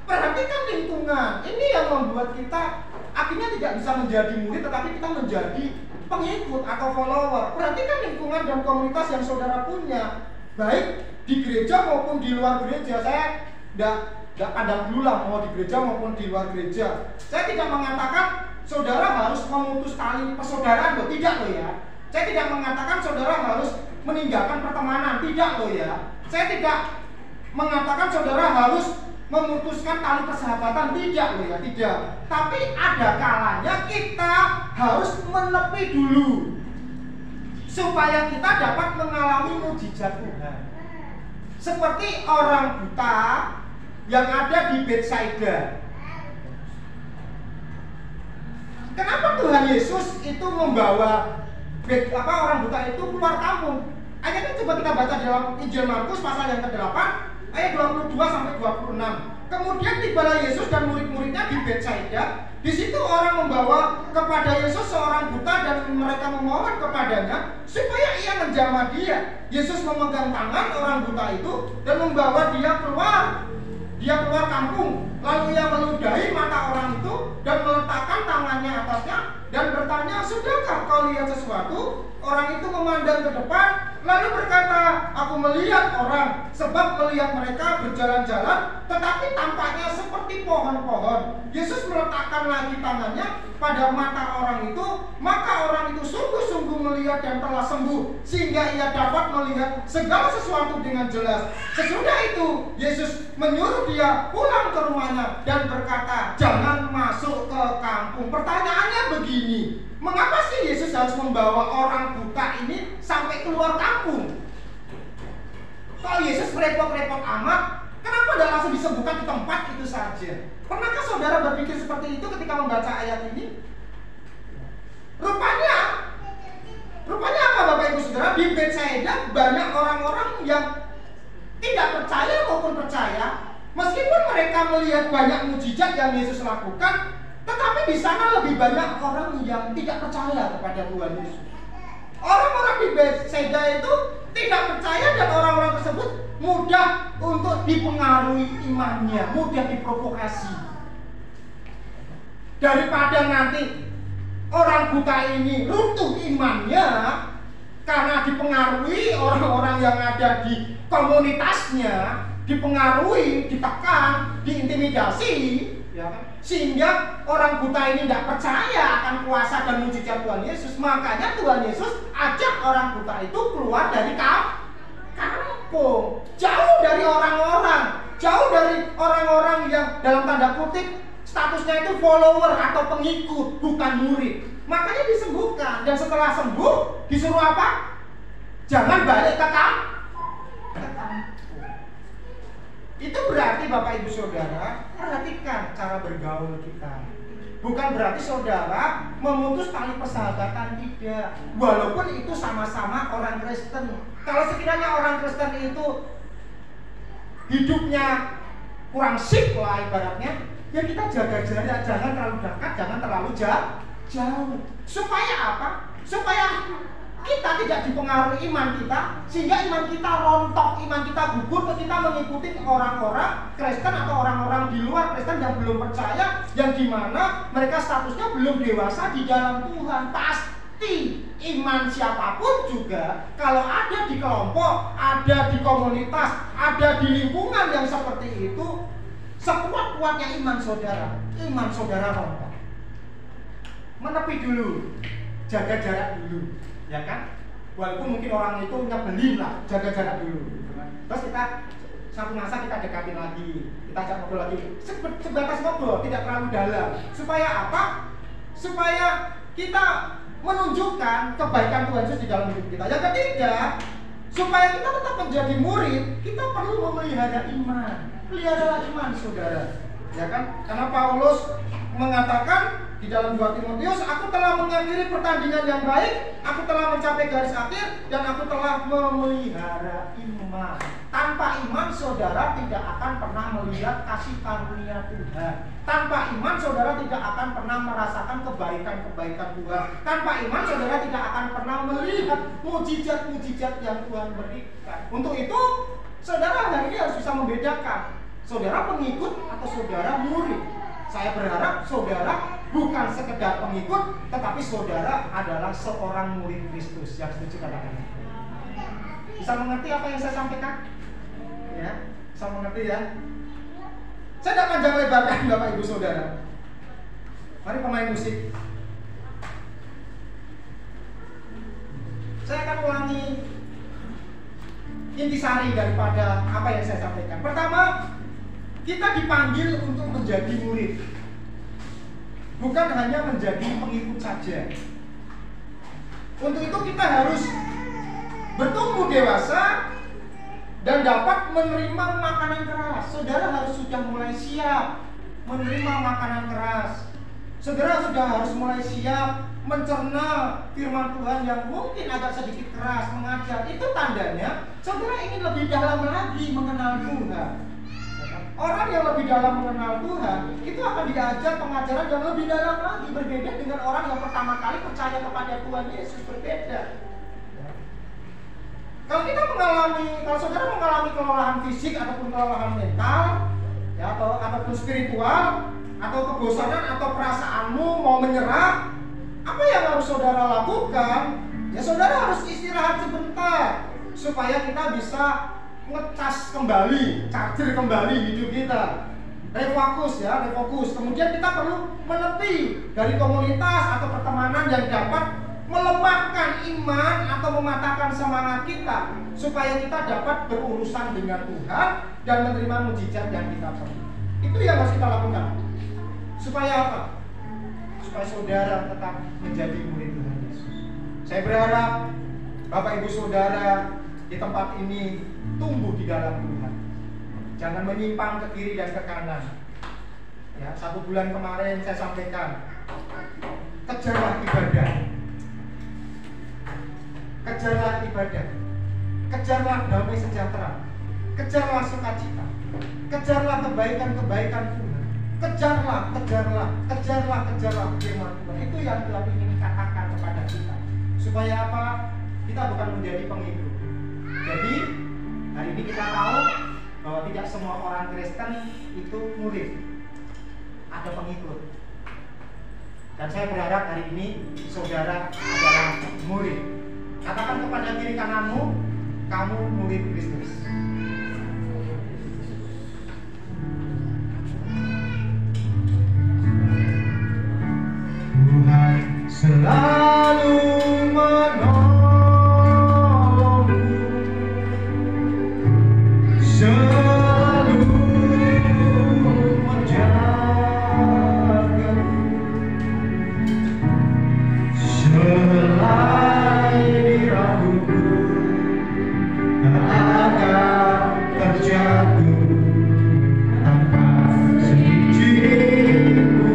perhatikan lingkungan. Ini yang membuat kita akhirnya tidak bisa menjadi murid, tetapi kita menjadi pengikut atau follower. Perhatikan lingkungan dan komunitas yang saudara punya, baik di gereja maupun di luar gereja. Saya tidak pandang bulu lah mau di gereja maupun di luar gereja. Saya tidak mengatakan saudara harus memutus tali persaudaraan loh, tidak loh ya. Saya tidak mengatakan saudara harus meninggalkan pertemanan, tidak loh ya. Saya tidak mengatakan saudara harus memutuskan tali persahabatan, tidak loh ya, tidak. Tapi ada kalanya kita harus menepi dulu supaya kita dapat mengalami mujizat Tuhan. Seperti orang buta yang ada di Betsaida. Kenapa Tuhan Yesus itu membawa orang buta itu keluar kampung? Ayatnya coba kita baca dalam Injil Markus pasal yang ke-8 ayat 22 sampai 26. Kemudian tibalah Yesus dan murid-muridnya di Betsaida. Di situ orang membawa kepada Yesus seorang buta dan mereka memohon kepadanya supaya ia menjamah dia. Yesus memegang tangan orang buta itu dan membawa dia keluar. Dia keluar kampung. Lalu ia meludahi mata orang itu dan meletakkan tangannya atasnya dan bertanya, "Sudahkah kau lihat sesuatu?" Orang itu memandang ke depan lalu berkata, "Aku melihat orang, sebab melihat mereka berjalan-jalan tetapi tampaknya seperti pohon-pohon." Yesus meletakkan lagi tangannya pada mata orang itu, maka orang itu sungguh-sungguh melihat dan telah sembuh, sehingga ia dapat melihat segala sesuatu dengan jelas. Sesudah itu Yesus menyuruh dia pulang ke rumahnya dan berkata, "Jangan masuk ke kampung." Pertanyaannya begini, mengapa sih Yesus harus membawa orang buta ini sampai keluar kampung? Kalau Yesus repot-repot amat, kenapa tidak langsung disembuhkan di tempat itu saja? Pernahkah saudara berpikir seperti itu ketika membaca ayat ini? Rupanya apa Bapak Ibu Saudara? Di Betsaida banyak orang-orang yang tidak percaya maupun percaya. Meskipun mereka melihat banyak mujizat yang Yesus lakukan, tetapi di sana lebih banyak orang yang tidak percaya kepada Tuhan Yesus. Orang-orang di Betsaida itu tidak percaya dan orang-orang tersebut mudah untuk dipengaruhi imannya, mudah diprovokasi. Daripada nanti orang buta ini runtuh imannya karena dipengaruhi orang-orang yang ada di komunitasnya, dipengaruhi, ditekan, diintimidasi, ya kan? Sehingga orang buta ini tidak percaya akan kuasa dan mujizat Tuhan Yesus. Makanya Tuhan Yesus ajak orang buta itu keluar dari kampung, jauh dari orang-orang, jauh dari orang-orang yang dalam tanda kutip statusnya itu follower atau pengikut, bukan murid. Makanya disembuhkan, dan setelah sembuh disuruh apa? Jangan balik ke kampung. Itu berarti Bapak Ibu Saudara, perhatikan cara bergaul kita. Bukan berarti saudara memutus tali persahabatan, tidak. Walaupun itu sama-sama orang Kristen. Kalau sekiranya orang Kristen itu hidupnya kurang sip lah ibaratnya, ya kita jaga jarak, jangan terlalu dekat, jangan terlalu jauh. Supaya apa? Supaya kita tidak dipengaruhi iman kita, sehingga iman kita rontok, iman kita gugur ketika mengikuti orang-orang Kristen atau orang-orang di luar Kristen yang belum percaya, yang dimana mereka statusnya belum dewasa di dalam Tuhan. Pasti iman siapapun juga, kalau ada di kelompok, ada di komunitas, ada di lingkungan yang seperti itu, sekuat-kuatnya iman saudara rontok. Menepi dulu, jaga jarak dulu, ya kan? Walaupun mungkin orang itu nyebelin lah, jaga jarak dulu. Terus kita satu masa kita dekatin lagi, kita ajak ngobrol lagi, sebatas ngobrol, tidak terlalu dalam. Supaya apa? Supaya kita menunjukkan kebaikan Tuhan Yesus di dalam hidup kita. Yang ketiga, supaya kita tetap menjadi murid, kita perlu memelihara iman. Peliharalah iman, saudara. Ya kan? Karena Paulus mengatakan di dalam 2 Timotius, "Aku telah mengakhiri pertandingan yang baik, aku telah mencapai garis akhir, dan aku telah memelihara iman." Tanpa iman saudara tidak akan pernah melihat kasih karunia Tuhan. Tanpa iman saudara tidak akan pernah merasakan kebaikan-kebaikan Tuhan. Tanpa iman saudara tidak akan pernah melihat mujizat-mujizat yang Tuhan berikan. Untuk itu saudara hari ini harus bisa membedakan saudara pengikut atau saudara murid. Saya berharap saudara bukan sekedar pengikut, tetapi saudara adalah seorang murid Kristus. Yang setuju katakan. Bisa mengerti apa yang saya sampaikan? Ya, bisa mengerti ya. Saya tidak panjang lebarkan Bapak Ibu Saudara. Mari pemain musik. Saya akan ulangi intisari daripada apa yang saya sampaikan. Pertama, kita dipanggil untuk menjadi murid, bukan hanya menjadi pengikut saja. Untuk itu kita harus bertumbuh dewasa dan dapat menerima makanan keras. Saudara harus sudah mulai siap menerima makanan keras. Saudara sudah harus mulai siap mencerna firman Tuhan yang mungkin agak sedikit keras, mengajar. Itu tandanya saudara ingin lebih dalam lagi mengenal Tuhan. Orang yang lebih dalam mengenal Tuhan itu akan diajar pengajaran yang lebih dalam lagi, berbeda dengan orang yang pertama kali percaya kepada Tuhan Yesus, berbeda. Kalau saudara mengalami kelelahan fisik ataupun kelelahan mental, ya, ataupun spiritual, atau kebosanan atau perasaanmu mau menyerah, apa yang harus saudara lakukan? Ya saudara harus istirahat sebentar supaya kita bisa ngecas kembali, charger kembali hidup kita. Refokus ya, refokus. Kemudian kita perlu menepi dari komunitas atau pertemanan yang dapat melemahkan iman atau mematahkan semangat kita, supaya kita dapat berurusan dengan Tuhan dan menerima mujizat yang kita perlu. Itu yang harus kita lakukan. Supaya apa? Supaya saudara tetap menjadi murid Tuhan Yesus. Saya berharap Bapak Ibu Saudara di tempat ini tumbuh di dalam Tuhan. Jangan menyimpang ke kiri dan ke kanan. Ya, 1 bulan kemarin saya sampaikan, kejarlah ibadah. Kejarlah ibadah. Kejarlah damai sejahtera. Kejarlah sukacita. Kejarlah kebaikan-kebaikan Tuhan. Kejarlah firman Tuhan. Itu yang Tuhan ingin katakan kepada kita. Supaya apa? Kita bukan menjadi pengikut. Jadi hari ini kita tahu bahwa tidak semua orang Kristen itu murid, ada pengikut. Dan saya berharap hari ini saudara adalah murid. Katakan kepada kiri kananmu, kamu murid Kristus. Tuhan selalu menolongku, selalu menjagaku, selain diraguku akan terjatuh tanpa seizinku.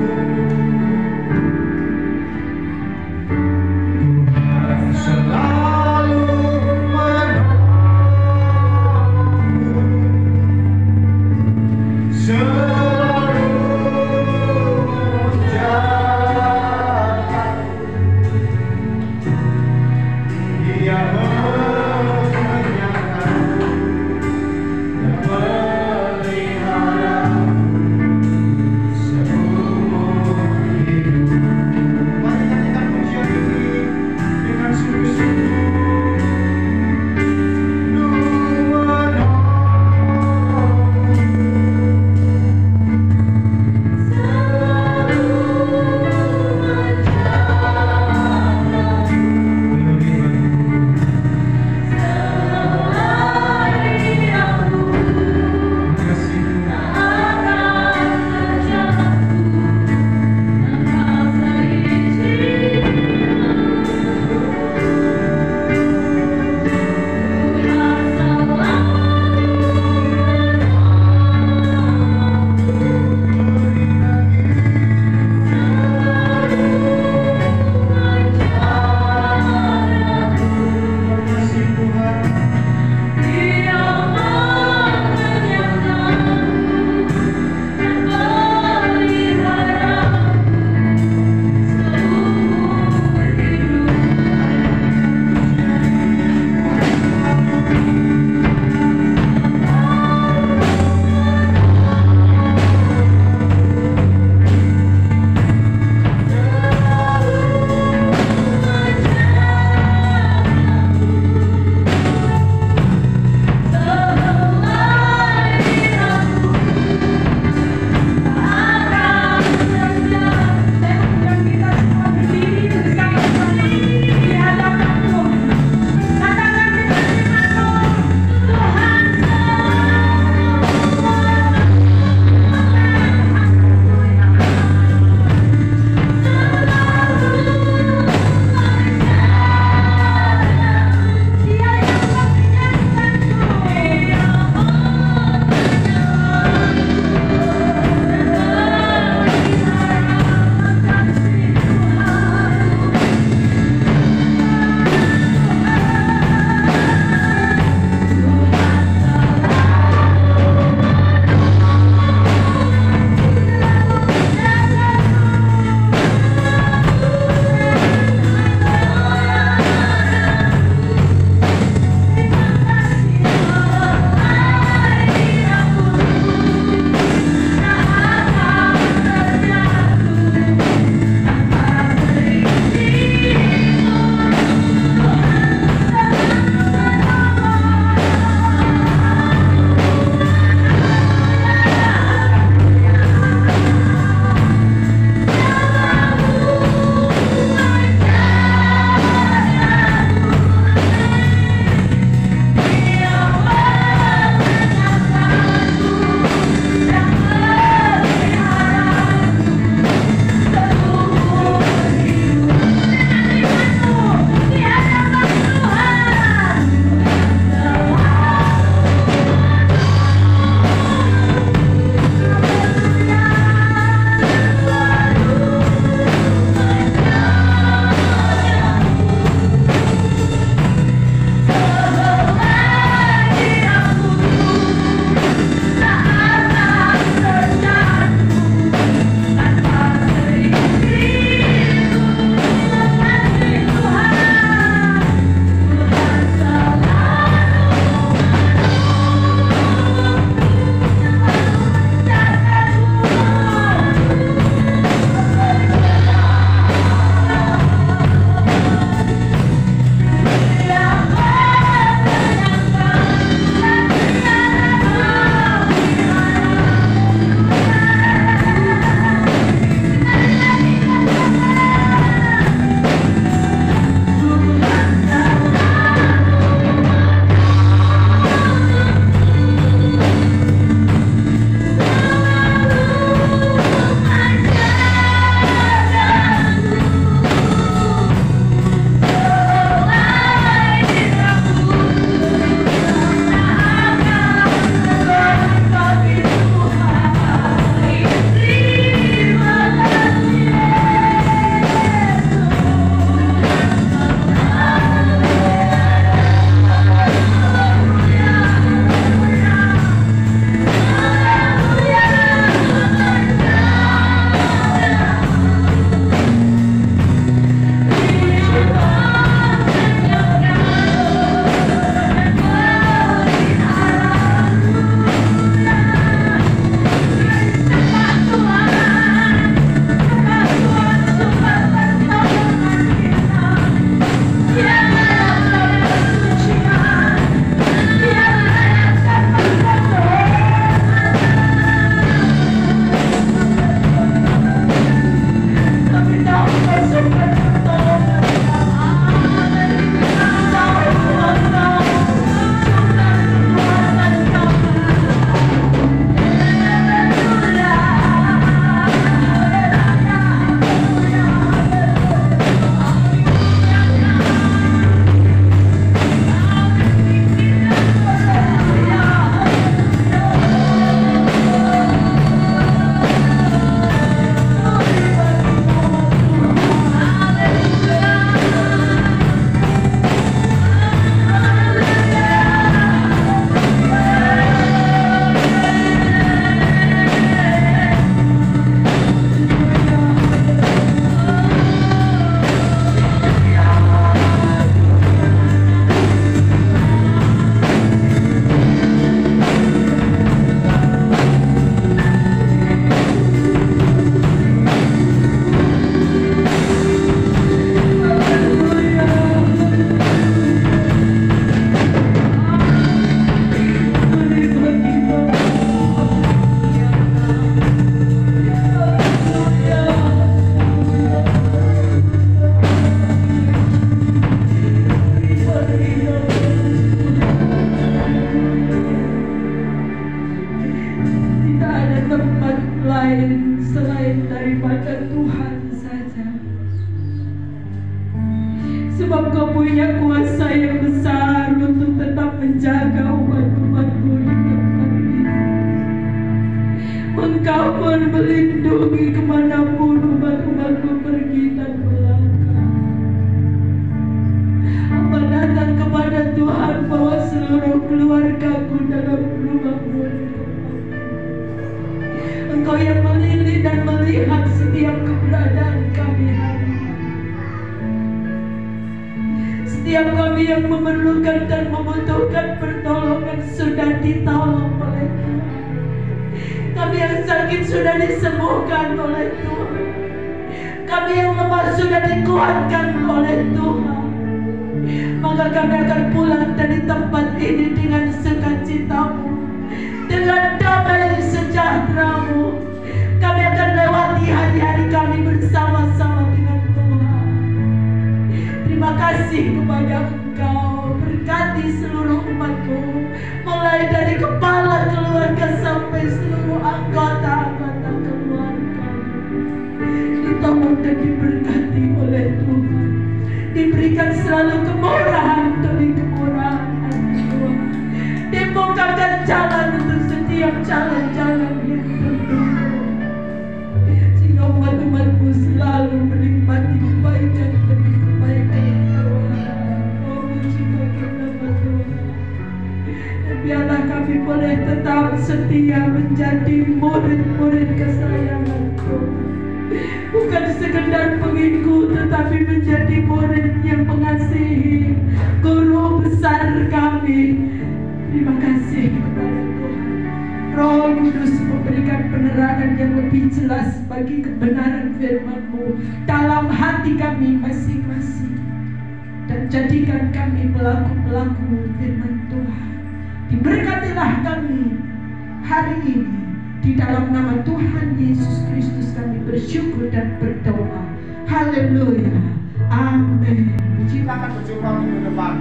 Engkau punya kuasa yang besar untuk tetap menjaga umat-umat-Mu di tempat ini. Engkau pun melindungi kemanapun umat-umat-Mu pergi dan melangkah. Hamba datang kepada Tuhan bahwa seluruh keluargaku dalam rumah-Mu. Engkau yang melihat dan melihat setiap keberadaan kami hari ini. Setiap kami yang memerlukan dan membutuhkan pertolongan sudah ditolong oleh Tuhan. Kami yang sakit sudah disembuhkan oleh Tuhan. Kami yang lemah sudah dikuatkan oleh Tuhan. Maka kami akan pulang dari tempat ini dengan sukacita-Mu, dengan damai sejahtera-Mu. Kami akan lewati hari-hari kami bersama-sama dengan Tuhan. Terima kasih kepada Engkau. Berkati seluruh umat-Mu, mulai dari kepala keluarga sampai seluruh anggota-anggota keluarga. Ditolong dan diberkati oleh Tuhan. Diberikan selalu kemurahan demi kemurahan Tuhan. Dibukakan jalan untuk setiap jalan-jalan yang terbuka, sehingga umat-umat-Mu selalu menikmati kebaikan demi kebaikan Tuhan. Oh, puji bagi nama Tuhan. Dan biarlah kami boleh tetap setia menjadi murid-murid kesayangan Tuhan. Bukan sekedar pengikut, tetapi menjadi murid yang mengasihi guru besar kami. Terima kasih kepada Tuhan. Roh Kudus memberikan penerangan yang lebih jelas bagi kebenaran firman-Mu dalam hati kami masing-masing. Dan jadikan kami pelaku-pelaku firman Tuhan. Diberkatilah kami hari ini. Di dalam nama Tuhan Yesus Kristus kami bersyukur dan berdoa. Haleluya. Amin. Kita akan berjumpa minggu depan.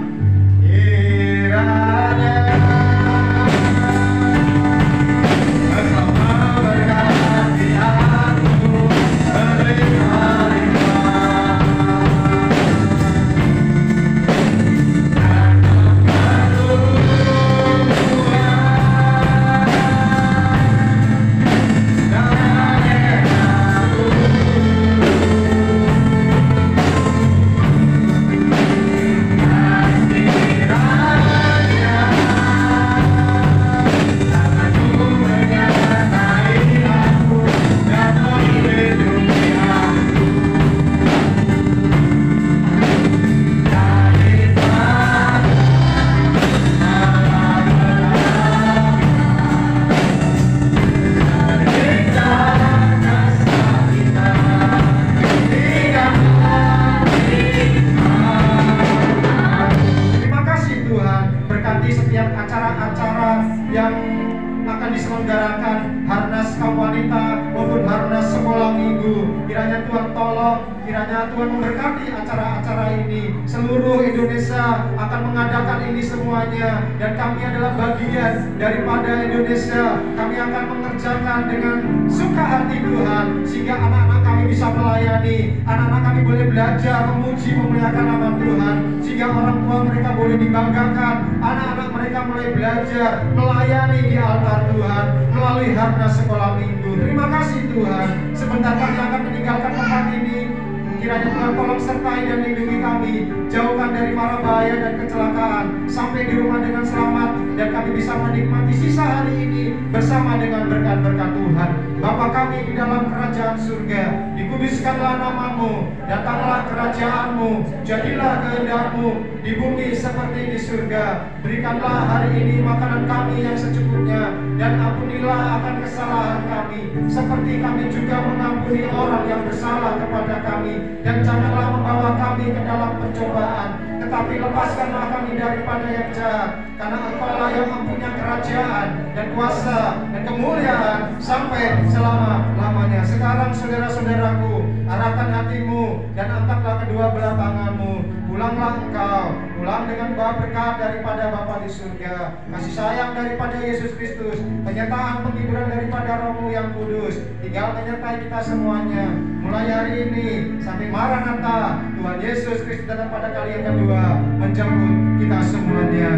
Kiranya Tuhan memberkati acara-acara ini. Seluruh Indonesia akan mengadakan ini semuanya, dan kami adalah bagian daripada Indonesia. Kami akan mengerjakan dengan suka hati Tuhan, sehingga anak-anak kami bisa melayani. Anak-anak kami boleh belajar memuji memuliakan nama Tuhan, sehingga orang tua mereka boleh dibanggakan. Anak-anak mereka mulai belajar melayani di altar Tuhan melalui harta sekolah minggu. Terima kasih Tuhan. Sebentar kami akan meninggalkan tempat ini. Kiranya Tuhan tolong sertai dan lindungi kami, jauhkan dari mara bahaya dan kecelakaan, sampai di rumah dengan selamat, dan kami bisa menikmati sisa hari ini bersama dengan berkat-berkat Tuhan. Bapa kami di dalam kerajaan surga, dikuduskanlah nama-Mu, datanglah kerajaan-Mu, jadilah kehendak-Mu di bumi seperti di surga. Berikanlah hari ini makanan kami yang secukupnya, dan ampunilah akan kesalahan kami, seperti kami juga mengampuni orang yang bersalah kepada kami. Dan janganlah membawa kami ke dalam pencobaan, tetapi lepaskanlah kami daripada yang jahat. Karena Engkau-lah yang mempunyai kerajaan dan kuasa dan kemuliaan sampai selama-lamanya. Sekarang saudara-saudaraku, arahkan hatimu, dan angkatlah kedua belah tanganmu. Pulanglah engkau, pulang dengan bawa berkat daripada Bapa di surga, kasih sayang daripada Yesus Kristus, penyertaan penghiburan daripada Roh-Mu yang kudus, tinggal menyertai kita semuanya, mulai hari ini sampai Maranatha, Tuhan Yesus Kristus datang pada kali yang kedua, menjemput kita semuanya.